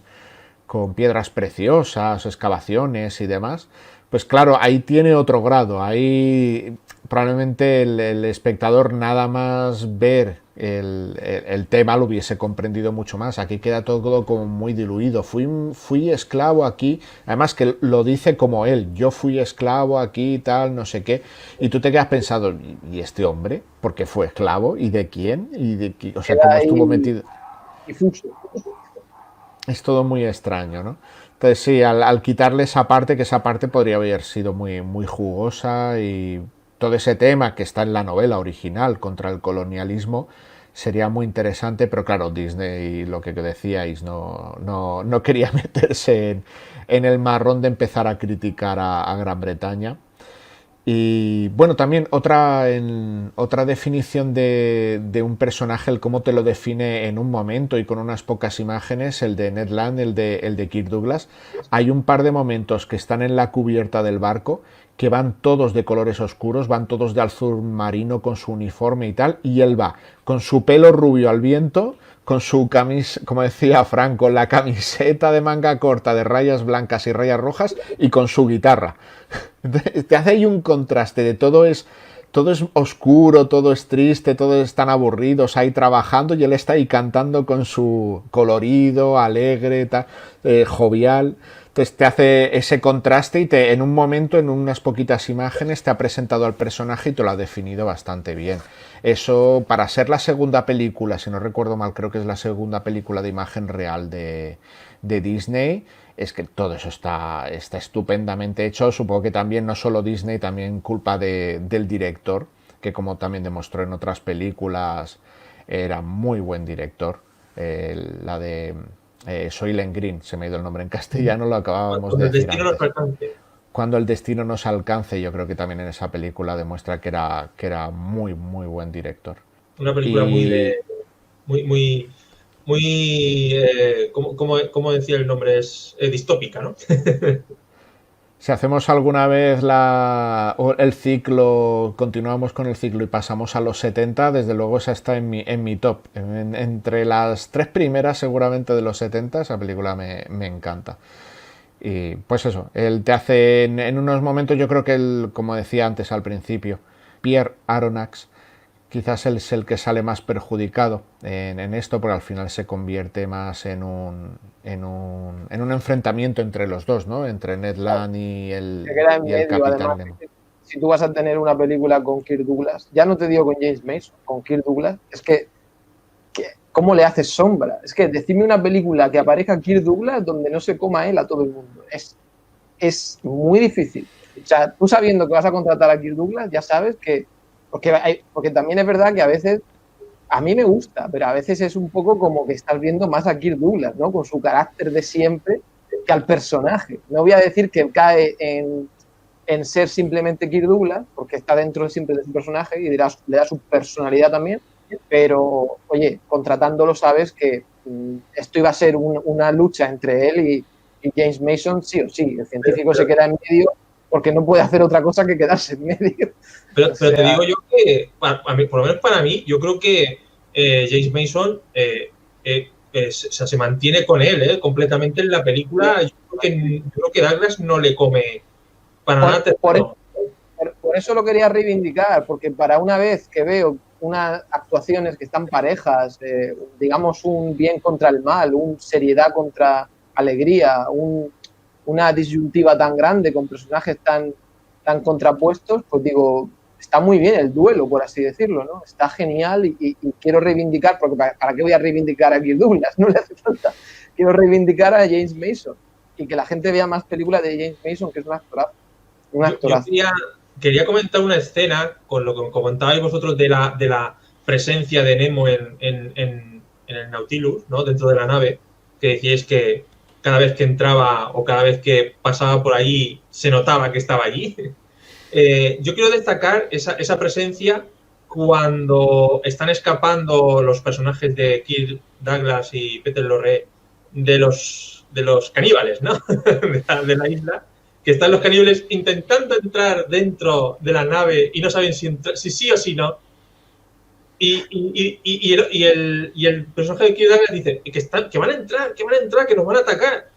piedras preciosas, excavaciones y demás, pues claro, ahí tiene otro grado. Ahí probablemente el espectador nada más ver el tema lo hubiese comprendido mucho más. Aquí queda todo como muy diluido. Fui esclavo aquí, además que lo dice como él, yo fui esclavo aquí, tal, no sé qué, y tú te quedas pensando, ¿y este hombre? ¿Por qué fue esclavo? ¿Y de quién? O sea, ¿cómo estuvo metido? Difuso. Es todo muy extraño, ¿no? Entonces sí, al quitarle esa parte, que esa parte podría haber sido muy, muy jugosa, y todo ese tema que está en la novela original contra el colonialismo sería muy interesante, pero claro, Disney, lo que decíais, no quería meterse en el marrón de empezar a criticar a Gran Bretaña. Y bueno, también otra definición de un personaje, el cómo te lo define en un momento y con unas pocas imágenes, el de Ned Land, el de Kirk Douglas. Hay un par de momentos que están en la cubierta del barco que van todos de colores oscuros, van todos de azul marino con su uniforme y tal, y él va con su pelo rubio al viento, con su camisa, como decía Frank, con la camiseta de manga corta de rayas blancas y rayas rojas y con su guitarra. Te hace ahí un contraste de todo es oscuro, todo es triste, todos están aburridos ahí trabajando y él está ahí cantando con su colorido, alegre, jovial. Entonces te hace ese contraste y en un momento, en unas poquitas imágenes, te ha presentado al personaje y te lo ha definido bastante bien. Eso, para ser la segunda película, si no recuerdo mal, creo que es la segunda película de imagen real de Disney, es que todo eso está estupendamente hecho. Supongo que también no solo Disney, también culpa del director, que como también demostró en otras películas, era muy buen director. La de Soylent Green, se me ha ido el nombre en castellano, lo acabábamos de decir antes. Cuando el destino nos alcance, yo creo que también en esa película demuestra que era muy, muy buen director. Una película muy ¿cómo decía el nombre? Es distópica, ¿no? Si hacemos alguna vez el ciclo, continuamos con el ciclo y pasamos a los 70, desde luego esa está en mi top. Entre las 3 primeras seguramente de los 70, esa película me encanta. Y pues eso, él te hace en unos momentos, yo creo que como decía antes al principio, Pierre Aronnax quizás es el que sale más perjudicado en esto, porque al final se convierte más en un enfrentamiento entre los dos, ¿no? Entre Ned Land y el Capitán Nemo. Si tú vas a tener una película con Kirk Douglas, ya no te digo con James Mason, con Kirk Douglas, es que ¿cómo le haces sombra? Es que decime una película que aparezca Kirk Douglas donde no se coma él a todo el mundo. Es muy difícil. O sea, tú sabiendo que vas a contratar a Kirk Douglas, ya sabes que porque también es verdad que a veces, a mí me gusta, pero a veces es un poco como que estás viendo más a Kirk Douglas, ¿no? Con su carácter de siempre que al personaje. No voy a decir que cae en ser simplemente Kirk Douglas, porque está dentro siempre de su personaje y le da su personalidad también, pero, oye, contratándolo sabes que esto iba a ser una lucha entre él y James Mason, sí o sí. El científico se queda en medio porque no puede hacer otra cosa que quedarse en medio. Pero te digo yo que, por lo menos para mí, yo creo que James Mason se mantiene con él completamente en la película. Yo creo que Douglas no le come para nada. Por eso lo quería reivindicar, porque para una vez que veo unas actuaciones que están parejas, digamos un bien contra el mal, un seriedad contra alegría, una disyuntiva tan grande con personajes tan contrapuestos, pues digo, está muy bien el duelo, por así decirlo, ¿no? Está genial y quiero reivindicar, porque ¿para qué voy a reivindicar a Kirk Douglas? No le hace falta. Quiero reivindicar a James Mason y que la gente vea más películas de James Mason, que es un actorazo. Yo quería comentar una escena con lo que comentabais vosotros de la presencia de Nemo en el Nautilus, ¿no? Dentro de la nave, que decíais que cada vez que entraba o cada vez que pasaba por ahí se notaba que estaba allí. Yo quiero destacar esa presencia cuando están escapando los personajes de Kirk Douglas y Peter Lorre de los caníbales, ¿no? de la isla, que están los caníbales intentando entrar dentro de la nave y no saben si sí o si no. Y el personaje de Kirk Douglas dice que van a entrar, que nos van a atacar.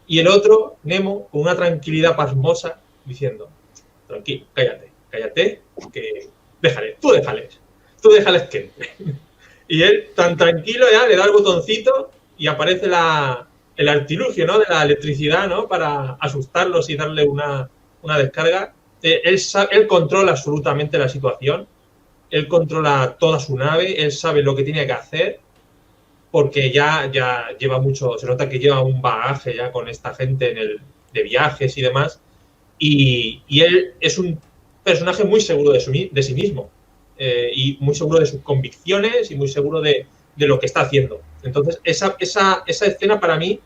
Y el otro, Nemo, con una tranquilidad pasmosa, diciendo, tranquilo, cállate, que tú déjales que entre. Y él, tan tranquilo, ya le da el botoncito y aparece el artilugio, ¿no? De la electricidad, ¿no? Para asustarlos y darle una descarga. Él controla absolutamente la situación. Él controla toda su nave, él sabe lo que tiene que hacer, porque ya lleva mucho, se nota que lleva un bagaje ya con esta gente de viajes y demás, y él es un personaje muy seguro de sí mismo. y muy seguro de sus convicciones y muy seguro de lo que está haciendo. Entonces, esa escena para mí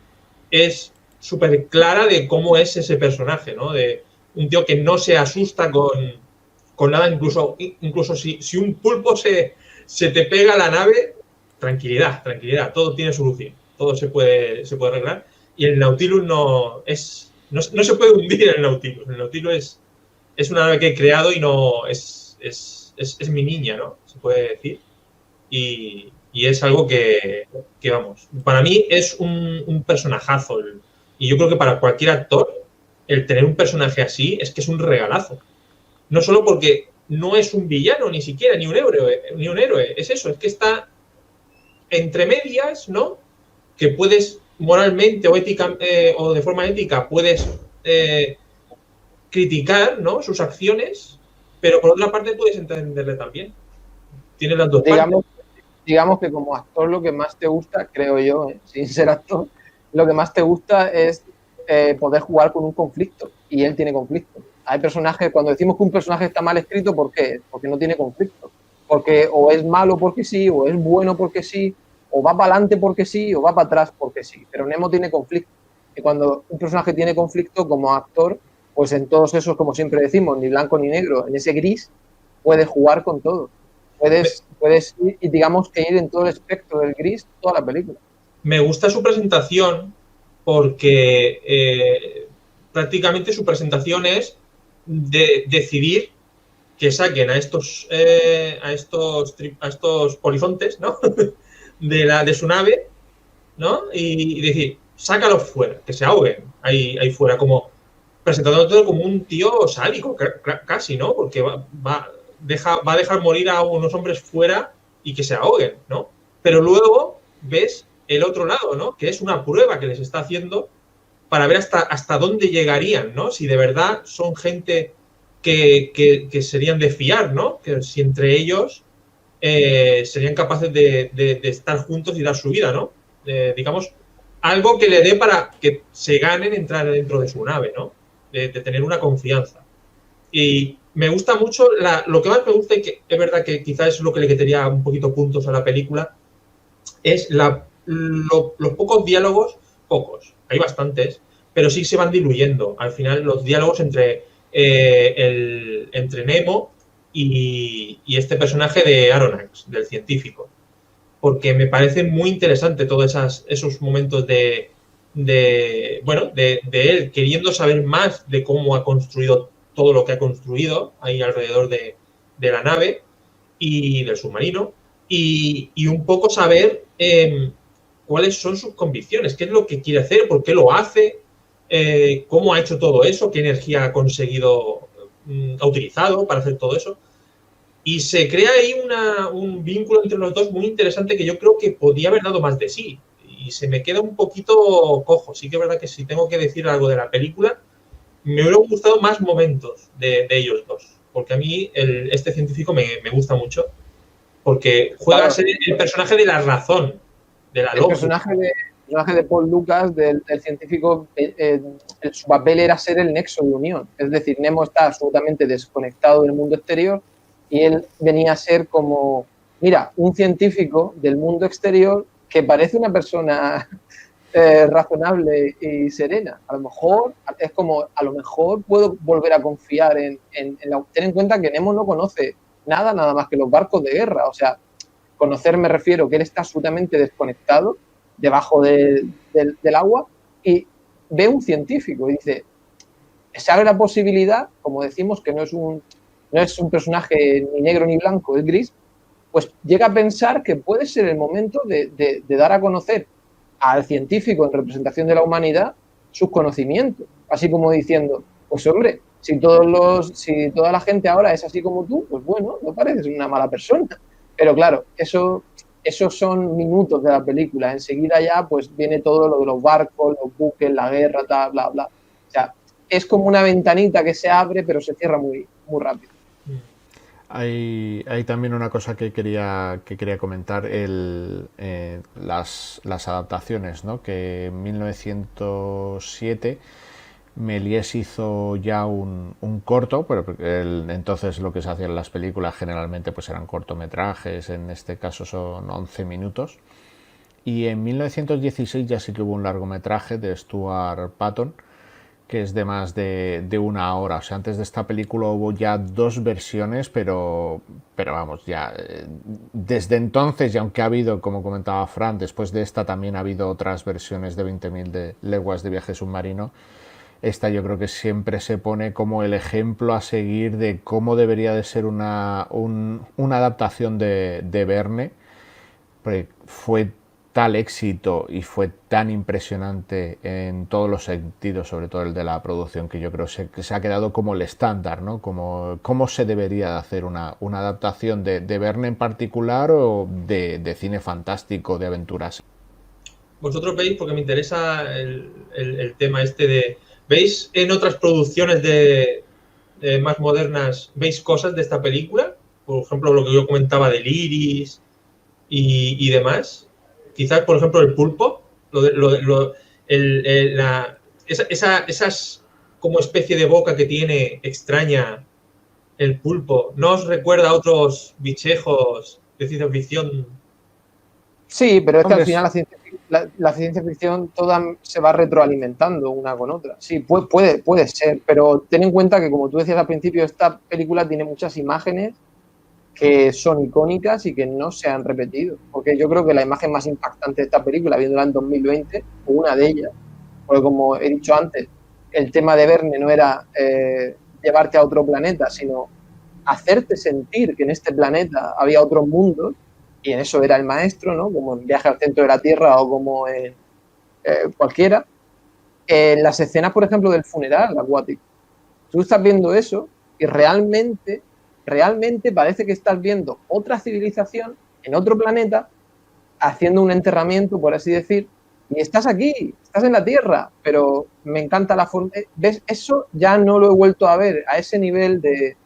es súper clara de cómo es ese personaje, ¿no? De un tío que no se asusta con nada, incluso si un pulpo se te pega a la nave, tranquilidad, todo tiene solución, todo se puede arreglar. Y el Nautilus no se puede hundir en el Nautilus. El Nautilus es una nave que he creado y no es mi niña, ¿no? Se puede decir. Y es algo que, vamos, para mí es un personajazo. Y yo creo que para cualquier actor, el tener un personaje así es que es un regalazo. No solo porque no es un villano ni siquiera, ni un héroe. Es eso, es que está entre medias, ¿no? Que puedes moralmente o ética o de forma ética puedes criticar, ¿no? Sus acciones, pero por otra parte puedes entenderle también. Tiene las dos partes. Digamos que como actor lo que más te gusta, creo yo, sin ser actor, lo que más te gusta es poder jugar con un conflicto, y él tiene conflicto. Hay personajes, cuando decimos que un personaje está mal escrito, ¿por qué? Porque no tiene conflicto. Porque o es malo porque sí, o es bueno porque sí, o va para adelante porque sí, o va para atrás porque sí. Pero Nemo tiene conflicto. Y cuando un personaje tiene conflicto como actor, pues en todos esos, como siempre decimos, ni blanco ni negro, en ese gris, puedes jugar con todo. Puedes ir, y digamos que ir en todo el espectro del gris toda la película. Me gusta su presentación porque prácticamente su presentación es de decidir que saquen a estos polizontes, ¿no? de su nave, ¿no? Y decir, sácalos fuera, que se ahoguen ahí fuera, como presentando todo como un tío sádico, casi, ¿no? Porque va a dejar morir a unos hombres fuera y que se ahoguen, ¿no? Pero luego ves el otro lado, ¿no? Que es una prueba que les está haciendo para ver hasta dónde llegarían, ¿no? Si de verdad son gente que serían de fiar, ¿no? Que si entre ellos serían capaces de estar juntos y dar su vida, ¿no? Digamos, algo que le dé para que se ganen entrar dentro de su nave, ¿no? De tener una confianza. Y me gusta mucho, lo que más me gusta, y que es verdad que quizás es lo que le quitaría un poquito puntos a la película, es los pocos diálogos, hay bastantes, pero sí se van diluyendo. Al final los diálogos entre Nemo y este personaje de Aronnax, del científico. Porque me parece muy interesante todos esos momentos de él queriendo saber más de cómo ha construido todo lo que ha construido ahí alrededor de la nave y del submarino, y un poco saber cuáles son sus convicciones, qué es lo que quiere hacer, por qué lo hace, cómo ha hecho todo eso, qué energía ha conseguido, ha utilizado para hacer todo eso. Y se crea ahí un vínculo entre los dos muy interesante que yo creo que podía haber dado más de sí. Y se me queda un poquito cojo. Sí que es verdad que si tengo que decir algo de la película, me hubiera gustado más momentos de ellos dos. Porque a mí este científico me gusta mucho. Porque juega a ser el personaje de la razón, de la lógica. El personaje de Paul Lucas, del científico, su papel era ser el nexo de unión. Es decir, Nemo está absolutamente desconectado del mundo exterior y él venía a ser como, mira, un científico del mundo exterior que parece una persona razonable y serena. A lo mejor es como, a lo mejor puedo volver a confiar en ten en cuenta que Nemo no conoce nada más que los barcos de guerra. O sea, conocer me refiero que él está absolutamente desconectado debajo del agua y ve un científico y dice, se abre la posibilidad, como decimos, que no es un personaje ni negro ni blanco, es gris, pues llega a pensar que puede ser el momento de dar a conocer al científico en representación de la humanidad sus conocimientos, así como diciendo, pues hombre, si toda la gente ahora es así como tú, pues bueno, no pareces una mala persona. Pero claro, esos son minutos de la película. Enseguida ya pues viene todo lo de los barcos, los buques, la guerra, tal, bla, bla. O sea, es como una ventanita que se abre pero se cierra muy, muy rápido. Hay también una cosa que quería comentar, las adaptaciones, ¿no? Que en 1907 Méliès hizo ya un corto, pero entonces lo que se hacía en las películas generalmente pues eran cortometrajes, en este caso son 11 minutos. Y en 1916 ya sí que hubo un largometraje de Stuart Patton, que es de más de 1 hora. O sea, antes de esta película hubo ya 2 versiones, pero vamos, ya desde entonces, y aunque ha habido, como comentaba Fran, después de esta también ha habido otras versiones de 20.000 leguas de viaje submarino, esta yo creo que siempre se pone como el ejemplo a seguir de cómo debería de ser una adaptación de Verne, porque fue tal éxito y fue tan impresionante en todos los sentidos, sobre todo el de la producción, que yo creo que se ha quedado como el estándar, ¿no? Como cómo se debería de hacer una adaptación de Verne en particular o de cine fantástico, de aventuras. Vosotros veis, porque me interesa el tema este de... ¿Veis en otras producciones de más modernas, veis cosas de esta película? Por ejemplo, lo que yo comentaba del iris y demás. Quizás, por ejemplo, el pulpo, esas como especie de boca que tiene extraña el pulpo, ¿no os recuerda a otros bichejos de ciencia ficción? Sí, pero es que Hombre, al final la ciencia ficción toda se va retroalimentando una con otra. Sí, puede ser, pero ten en cuenta que, como tú decías al principio, esta película tiene muchas imágenes que son icónicas y que no se han repetido. Porque yo creo que la imagen más impactante de esta película, viéndola en 2020, o una de ellas, porque como he dicho antes, el tema de Verne no era llevarte a otro planeta, sino hacerte sentir que en este planeta había otros mundos, y en eso era el maestro, ¿no? Como en Viaje al centro de la Tierra o como en cualquiera. Las escenas, por ejemplo, del funeral acuático. Tú estás viendo eso y realmente parece que estás viendo otra civilización en otro planeta haciendo un enterramiento, por así decir, y estás aquí, estás en la Tierra, pero me encanta la forma. ¿Ves? Eso ya no lo he vuelto a ver a ese nivel de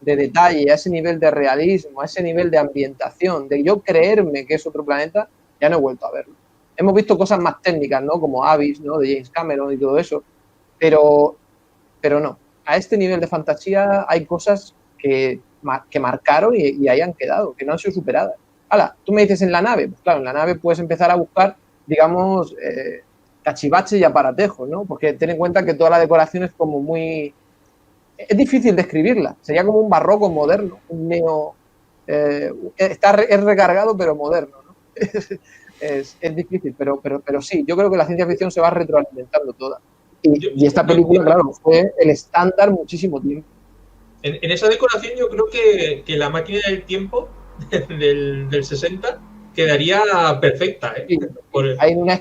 detalle, a ese nivel de realismo, a ese nivel de ambientación, de yo creerme que es otro planeta, ya no he vuelto a verlo. Hemos visto cosas más técnicas, ¿no? Como Abyss, ¿no? De James Cameron y todo eso, pero no. A este nivel de fantasía hay cosas que marcaron y ahí han quedado, que no han sido superadas. Hala, tú me dices en la nave, pues claro, en la nave puedes empezar a buscar, digamos, cachivaches y aparatejos, ¿no? Porque ten en cuenta que toda la decoración es como muy... Es difícil describirla, sería como un barroco moderno, un neo... es recargado pero moderno, ¿no? es difícil, pero sí, yo creo que la ciencia ficción se va retroalimentando toda. Y esta película, claro, fue el estándar muchísimo tiempo. En esa decoración yo creo que la máquina del tiempo del 60 quedaría perfecta. Sí, hay una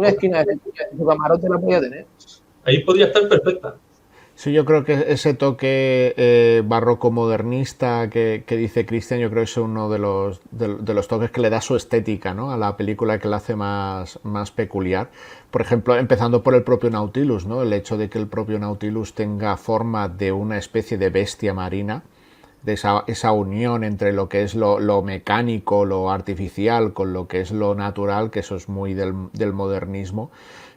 esquina de su camarote la podía tener. Ahí podría estar perfecta. Sí, yo creo que ese toque barroco modernista que dice Christian, yo creo que es uno de los toques que le da su estética, ¿no? A la película, que la hace más peculiar. Por ejemplo, empezando por el propio Nautilus, ¿no? El hecho de que el propio Nautilus tenga forma de una especie de bestia marina, de esa unión entre lo que es lo mecánico, lo artificial, con lo que es lo natural, que eso es muy del modernismo.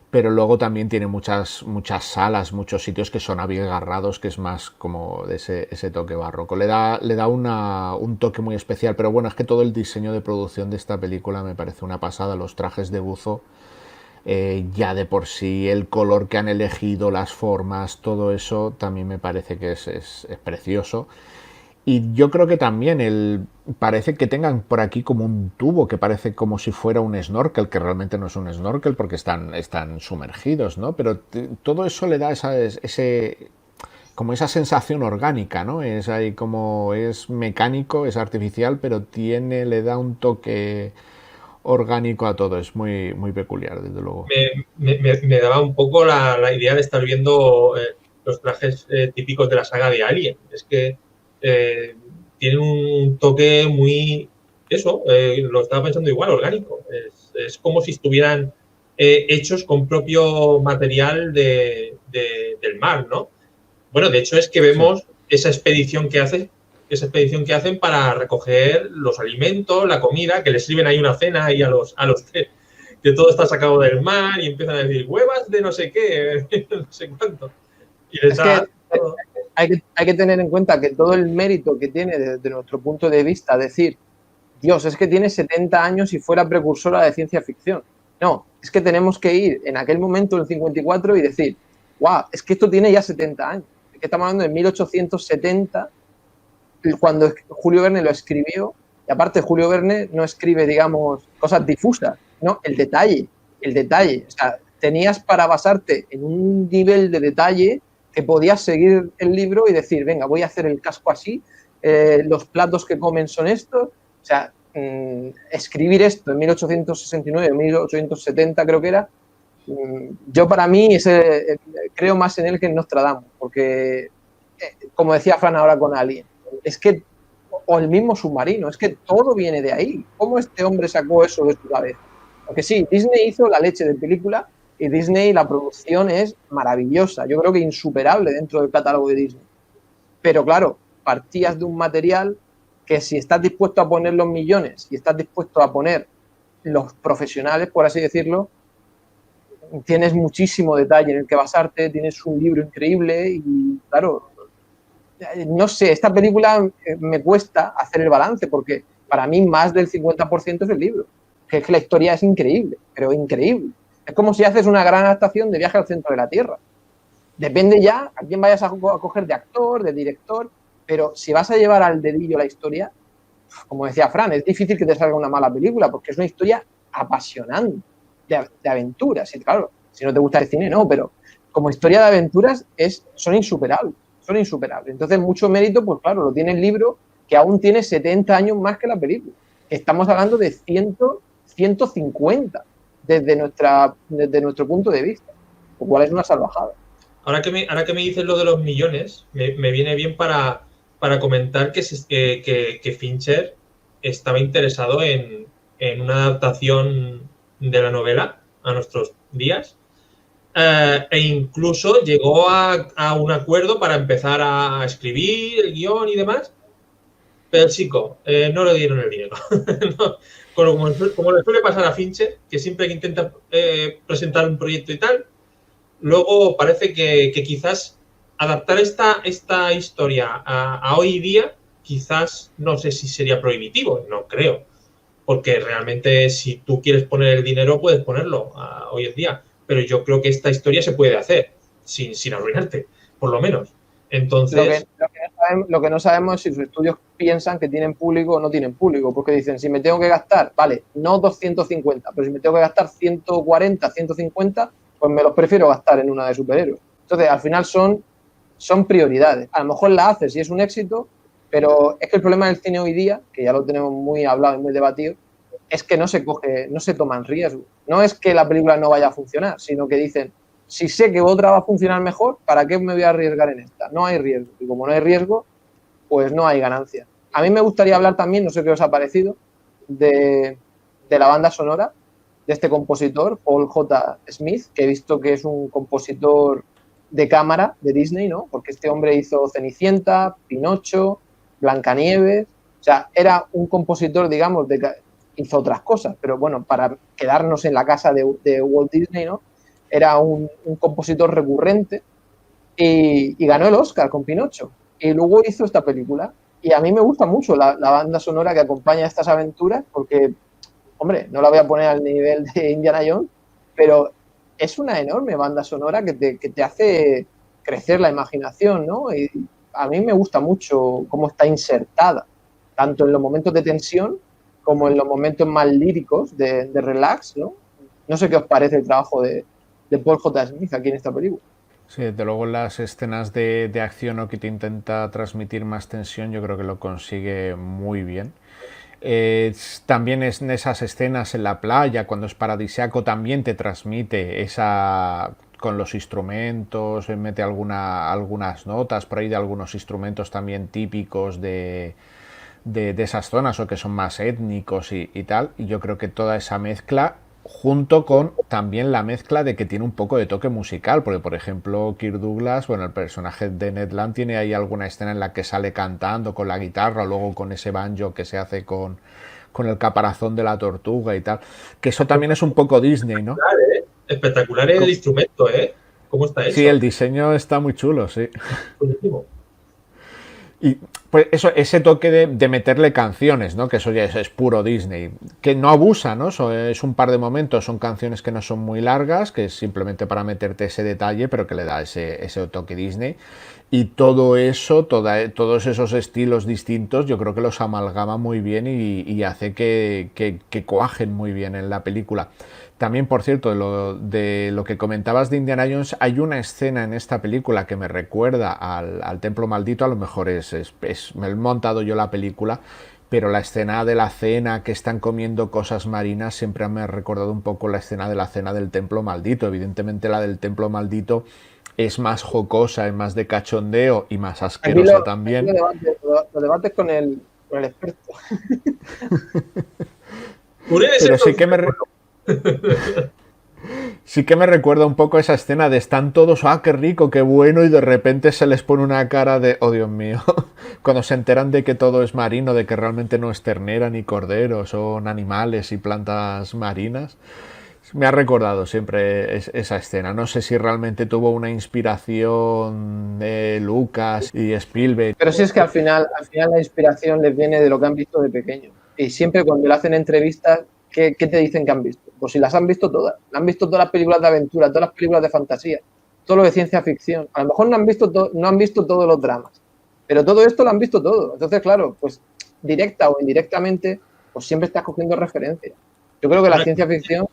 Pero luego también tiene muchas salas, muchos sitios que son abigarrados, que es más como de ese toque barroco. Le da un toque muy especial, pero bueno, es que todo el diseño de producción de esta película me parece una pasada. Los trajes de buzo, ya de por sí, el color que han elegido, las formas, todo eso también me parece que es precioso. Y yo creo que también parece que tengan por aquí como un tubo que parece como si fuera un snorkel, que realmente no es un snorkel porque están sumergidos, ¿no? Pero todo eso le da como esa sensación orgánica, ¿no? Es ahí como es mecánico, es artificial, pero le da un toque orgánico a todo. Es muy, muy peculiar, desde luego. Me daba un poco la idea de estar viendo los trajes típicos de la saga de Alien. Es que tiene un toque muy... Eso, lo estaba pensando igual, orgánico. Es como si estuvieran hechos con propio material del mar, ¿no? Bueno, de hecho es que vemos esa expedición que hacen para recoger los alimentos, la comida, que les sirven ahí una cena y a los que todo está sacado del mar y empiezan a decir huevas de no sé qué, no sé cuánto. Y le Es da- que hay que tener en cuenta que todo el mérito que tiene desde nuestro punto de vista, decir, Dios, es que tiene 70 años y fuera precursora de ciencia ficción. No, es que tenemos que ir en aquel momento, en el 54, y decir, wow, es que esto tiene ya 70 años. Es que estamos hablando de 1870, cuando Julio Verne lo escribió, y aparte Julio Verne no escribe, digamos, cosas difusas, no, el detalle. O sea, tenías para basarte en un nivel de detalle que podías seguir el libro y decir, venga, voy a hacer el casco así, los platos que comen son estos. O sea, escribir esto en 1869, 1870 creo que era, yo para mí creo más en él que en Nostradamus, porque, como decía Fran ahora con Alien, es que, o el mismo Submarino, es que todo viene de ahí. ¿Cómo este hombre sacó eso de su cabeza? Porque sí, Disney hizo la leche de película y Disney, la producción es maravillosa, yo creo que insuperable dentro del catálogo de Disney. Pero claro, partías de un material que si estás dispuesto a poner los millones y estás dispuesto a poner los profesionales, por así decirlo, tienes muchísimo detalle en el que basarte, tienes un libro increíble y claro, no sé, esta película me cuesta hacer el balance porque para mí más del 50% es el libro, que es que la historia es increíble, pero increíble. Es como si haces una gran adaptación de Viaje al centro de la Tierra. Depende ya a quién vayas a coger de actor, de director, pero si vas a llevar al dedillo la historia, como decía Fran, es difícil que te salga una mala película porque es una historia apasionante, de aventuras. Y claro, si no te gusta el cine, no, pero como historia de aventuras son insuperables. Entonces, mucho mérito, pues claro, lo tiene el libro, que aún tiene 70 años más que la película. Estamos hablando de 150 desde nuestro punto de vista, lo cual es una salvajada. Ahora que me dices lo de los millones, me viene bien para comentar que Fincher estaba interesado en una adaptación de la novela a nuestros días, e incluso llegó a un acuerdo para empezar a escribir el guión y demás, pero el chico no le dieron el dinero. No, como le suele pasar a Fincher, que siempre que intenta presentar un proyecto y tal, luego parece que quizás adaptar esta historia a hoy día, quizás no sé si sería prohibitivo, no creo, porque realmente si tú quieres poner el dinero puedes ponerlo hoy en día, pero yo creo que esta historia se puede hacer sin arruinarte, por lo menos. Entonces, lo que no sabemos es si sus estudios piensan que tienen público o no tienen público, porque dicen, si me tengo que gastar, vale, no 250, pero si me tengo que gastar 140, 150, pues me los prefiero gastar en una de superhéroes. Entonces, al final son prioridades. A lo mejor la haces y es un éxito, pero es que el problema del cine hoy día, que ya lo tenemos muy hablado y muy debatido, es que no se toman riesgos. No es que la película no vaya a funcionar, sino que dicen, si sé que otra va a funcionar mejor, ¿para qué me voy a arriesgar en esta? No hay riesgo. Y como no hay riesgo, pues no hay ganancia. A mí me gustaría hablar también, no sé qué os ha parecido, de la banda sonora de este compositor, Paul J. Smith, que he visto que es un compositor de cámara de Disney, ¿no? Porque este hombre hizo Cenicienta, Pinocho, Blancanieves. O sea, era un compositor, digamos, hizo otras cosas, pero bueno, para quedarnos en la casa de Walt Disney, ¿no? Era un compositor recurrente y ganó el Oscar con Pinocho. Y luego hizo esta película. Y a mí me gusta mucho la banda sonora que acompaña estas aventuras porque, hombre, no la voy a poner al nivel de Indiana Jones, pero es una enorme banda sonora que te hace crecer la imaginación, ¿no? Y a mí me gusta mucho cómo está insertada, tanto en los momentos de tensión como en los momentos más líricos de relax, ¿no? No sé qué os parece el trabajo de Paul J. Smith aquí en esta película. Sí, desde luego las escenas de acción o que te intenta transmitir más tensión, yo creo que lo consigue muy bien. También es en esas escenas en la playa, cuando es paradisíaco, también te transmite esa, con los instrumentos, mete algunas notas por ahí de algunos instrumentos también típicos de esas zonas o que son más étnicos y tal. Y yo creo que toda esa mezcla, junto con también la mezcla de que tiene un poco de toque musical, porque por ejemplo Kirk Douglas, bueno, el personaje de Ned Land tiene ahí alguna escena en la que sale cantando con la guitarra, luego con ese banjo que se hace con el caparazón de la tortuga y tal, que eso también es un poco Disney, ¿no? Espectacular el instrumento, ¿eh? cómo está hecho. Sí, el diseño está muy chulo, sí. Buenísimo. Y pues eso, ese toque de meterle canciones, ¿no? Que eso ya es puro Disney. Que no abusa, ¿no? Es un par de momentos, son canciones que no son muy largas, que es simplemente para meterte ese detalle, pero que le da ese toque Disney. Y todo eso, todos esos estilos distintos, yo creo que los amalgama muy bien y hace que cuajen muy bien en la película. También, por cierto, de lo que comentabas de Indiana Jones, hay una escena en esta película que me recuerda al Templo Maldito. A lo mejor me he montado yo la película, pero la escena de la cena, que están comiendo cosas marinas, siempre me ha recordado un poco la escena de la cena del Templo Maldito. Evidentemente la del Templo Maldito es más jocosa, es más de cachondeo y más asquerosa también. Lo debates con el experto. Pero sí que me recuerda un poco esa escena de están todos, qué rico, qué bueno, y de repente se les pone una cara de, oh Dios mío, cuando se enteran de que todo es marino, de que realmente no es ternera ni cordero, son animales y plantas marinas. Me ha recordado siempre esa escena. No sé si realmente tuvo una inspiración de Lucas y Spielberg. Pero sí, es que al final la inspiración les viene de lo que han visto de pequeño. Y siempre cuando le hacen entrevistas, ¿qué te dicen que han visto? Pues si las han visto todas. Han visto todas las películas de aventura, todas las películas de fantasía, todo lo de ciencia ficción. A lo mejor no han visto todos los dramas, pero todo esto lo han visto todo. Entonces, claro, pues directa o indirectamente, pues siempre estás cogiendo referencias. Yo creo que la ciencia ficción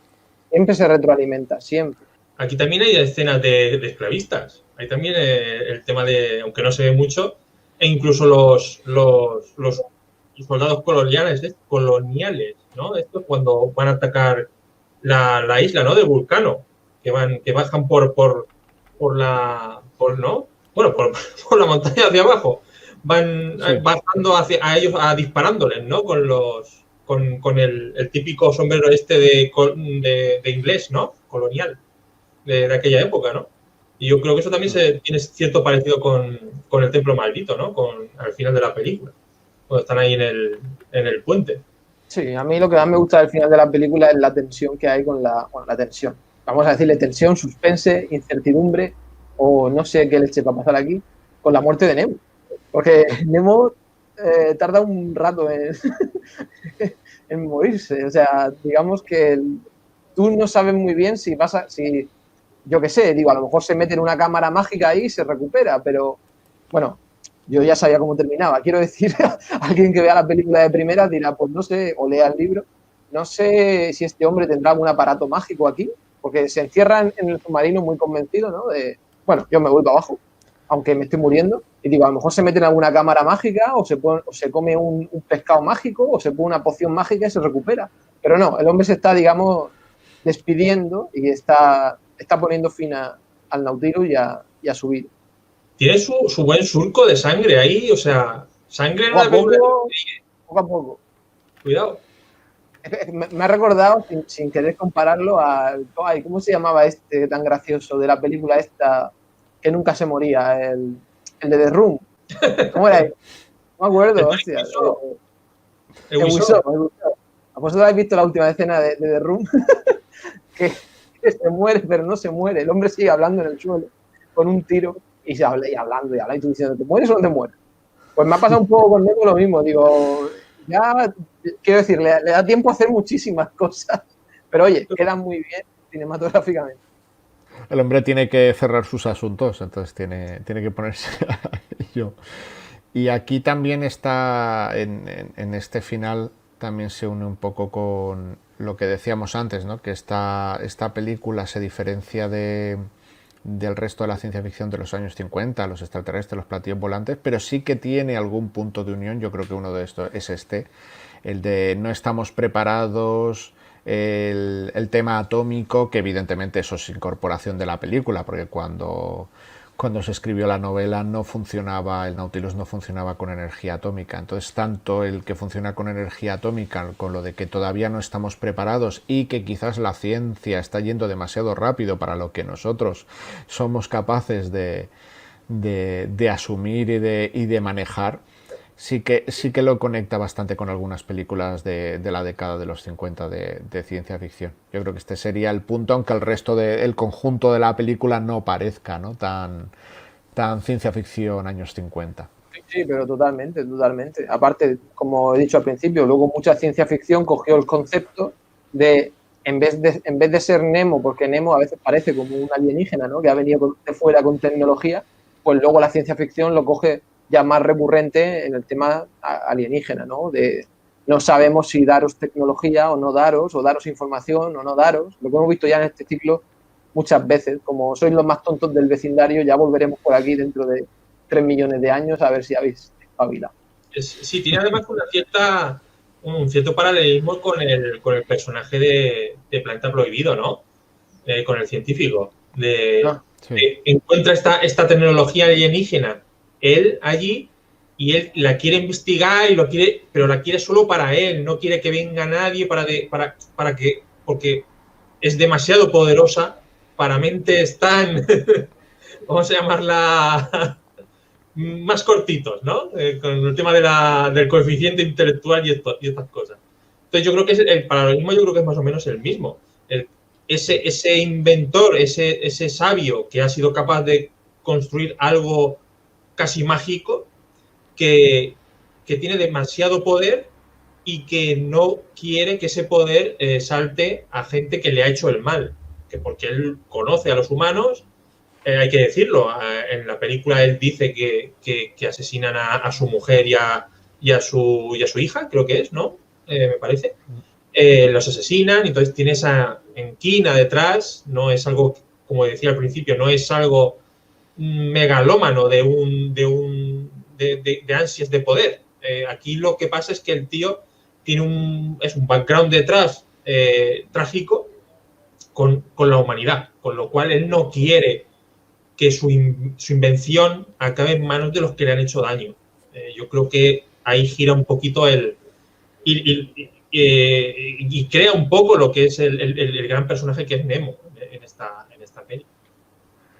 siempre se retroalimenta, siempre. Aquí también hay escenas de esclavistas. Hay también el tema de, aunque no se ve mucho, e incluso los soldados coloniales, ¿no? Esto es cuando van a atacar la isla, ¿no? Del Vulcano, que bajan por la montaña hacia abajo, van bajando a ellos, disparándoles, ¿no? Con el típico sombrero de inglés, ¿no? Colonial, de aquella época, ¿no? Y yo creo que eso también tiene cierto parecido con el Templo Maldito, ¿no? Al final de la película, cuando están ahí en el puente. Sí, a mí lo que más me gusta del final de la película es la tensión que hay con la tensión. Vamos a decirle tensión, suspense, incertidumbre, o no sé qué leche va a pasar aquí, con la muerte de Nemo. Porque Nemo tarda un rato en morirse. O sea, digamos que tú no sabes muy bien si yo qué sé, digo, a lo mejor se mete en una cámara mágica ahí y se recupera, pero bueno, yo ya sabía cómo terminaba. Quiero decir, alguien que vea la película de primera dirá, pues no sé, o lea el libro, no sé si este hombre tendrá algún aparato mágico aquí, porque se encierra en el submarino muy convencido, ¿no? Bueno, yo me voy para abajo, aunque me estoy muriendo, y digo, a lo mejor se mete en alguna cámara mágica, o se come un pescado mágico, o se pone una poción mágica y se recupera. Pero no, el hombre se está, digamos, despidiendo y está poniendo fin al Nautilus y a su vida. Tiene su buen surco de sangre ahí, o sea, sangre en la película. Poco a poco. Cuidado. Me ha recordado, sin querer compararlo, ¿cómo se llamaba este tan gracioso de la película esta que nunca se moría? El de The Room. ¿Cómo era? No me acuerdo, hostia. El Wiseau. ¿Vosotros habéis visto la última escena de The Room? que se muere, pero no se muere. El hombre sigue hablando en el suelo con un tiro y hablando, y tú diciendo, ¿te mueres o no te mueres? Pues me ha pasado un poco con Nemo lo mismo. Digo, ya, quiero decir, le da tiempo a hacer muchísimas cosas. Pero oye, quedan muy bien cinematográficamente. El hombre tiene que cerrar sus asuntos, entonces tiene que ponerse a ello. Y aquí también está, en este final, también se une un poco con lo que decíamos antes, ¿no? Que esta película se diferencia del resto de la ciencia ficción de los años 50, los extraterrestres, los platillos volantes, pero sí que tiene algún punto de unión. Yo creo que uno de estos es el de no estamos preparados, el tema atómico, que evidentemente eso es incorporación de la película, porque cuando se escribió la novela no funcionaba, el Nautilus no funcionaba con energía atómica. Entonces, tanto el que funciona con energía atómica, con lo de que todavía no estamos preparados y que quizás la ciencia está yendo demasiado rápido para lo que nosotros somos capaces de asumir y de manejar, sí que lo conecta bastante con algunas películas de la década de los 50 de ciencia ficción. Yo creo que este sería el punto, aunque el resto del conjunto de la película no parezca, ¿no?, tan ciencia ficción años 50. Sí, pero totalmente. Aparte, como he dicho al principio, luego mucha ciencia ficción cogió el concepto de, en vez de ser Nemo, porque Nemo a veces parece como un alienígena, ¿no?, que ha venido de fuera con tecnología, pues luego la ciencia ficción lo coge ya más recurrente en el tema alienígena, ¿no? De no sabemos si daros tecnología o daros información o no daros. Lo que hemos visto ya en este ciclo muchas veces, como sois los más tontos del vecindario, ya volveremos por aquí dentro de 3 millones de años a ver si habéis espabilado. Sí, tiene además un cierto paralelismo con el personaje de Planeta Prohibido, ¿no? Con el científico. Encuentra esta tecnología alienígena él allí y él la quiere investigar pero la quiere solo para él, no quiere que venga nadie porque es demasiado poderosa para mentes tan, vamos a llamarla, más cortitos, ¿no? Con el tema del coeficiente intelectual y estas cosas. Entonces yo creo que el paralelismo yo creo que es más o menos el mismo. Ese inventor, ese sabio que ha sido capaz de construir algo casi mágico, que tiene demasiado poder y que no quiere que ese poder salte a gente que le ha hecho el mal, que porque él conoce a los humanos, hay que decirlo, en la película él dice que asesinan a su mujer y a su hija, creo que es, ¿no? Me parece. Los asesinan, entonces tiene esa enquina detrás, no es algo, como decía al principio, no es algo megalómano de ansias de poder. Aquí lo que pasa es que el tío tiene es un background detrás trágico con la humanidad, con lo cual él no quiere que su invención acabe en manos de los que le han hecho daño. Yo creo que ahí gira un poquito y crea un poco lo que es el gran personaje que es Nemo en esta peli.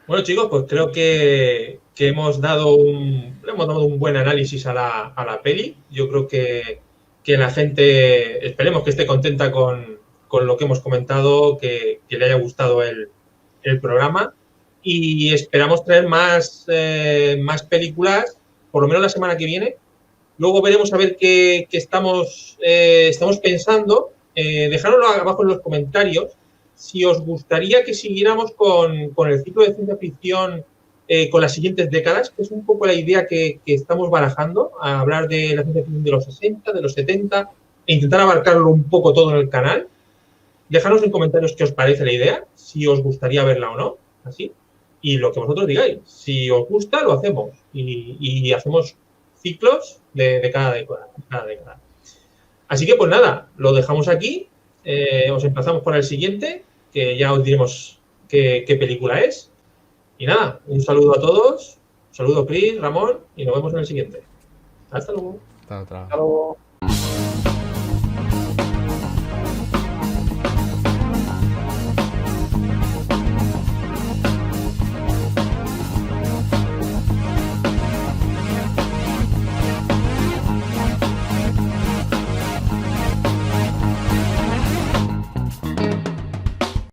Bueno, chicos, pues creo que hemos dado un buen análisis a la peli. Yo creo que la gente, esperemos que esté contenta con lo que hemos comentado, que le haya gustado el programa. Y esperamos traer más películas, por lo menos la semana que viene. Luego veremos a ver qué estamos pensando. Dejadnoslo abajo en los comentarios si os gustaría que siguiéramos con el ciclo de ciencia ficción con las siguientes décadas, que es un poco la idea que estamos barajando, a hablar de la ciencia ficción de los 60, de los 70, e intentar abarcarlo un poco todo en el canal. Dejadnos en comentarios qué os parece la idea, si os gustaría verla o no, así. Y lo que vosotros digáis. Si os gusta, lo hacemos. Y hacemos ciclos de cada década. Así que, pues nada, lo dejamos aquí. Os emplazamos para el siguiente, que ya os diremos qué película es. Y nada, un saludo a todos. Un saludo, Chris, Ramón, y nos vemos en el siguiente. Hasta luego. Hasta otra. Hasta luego.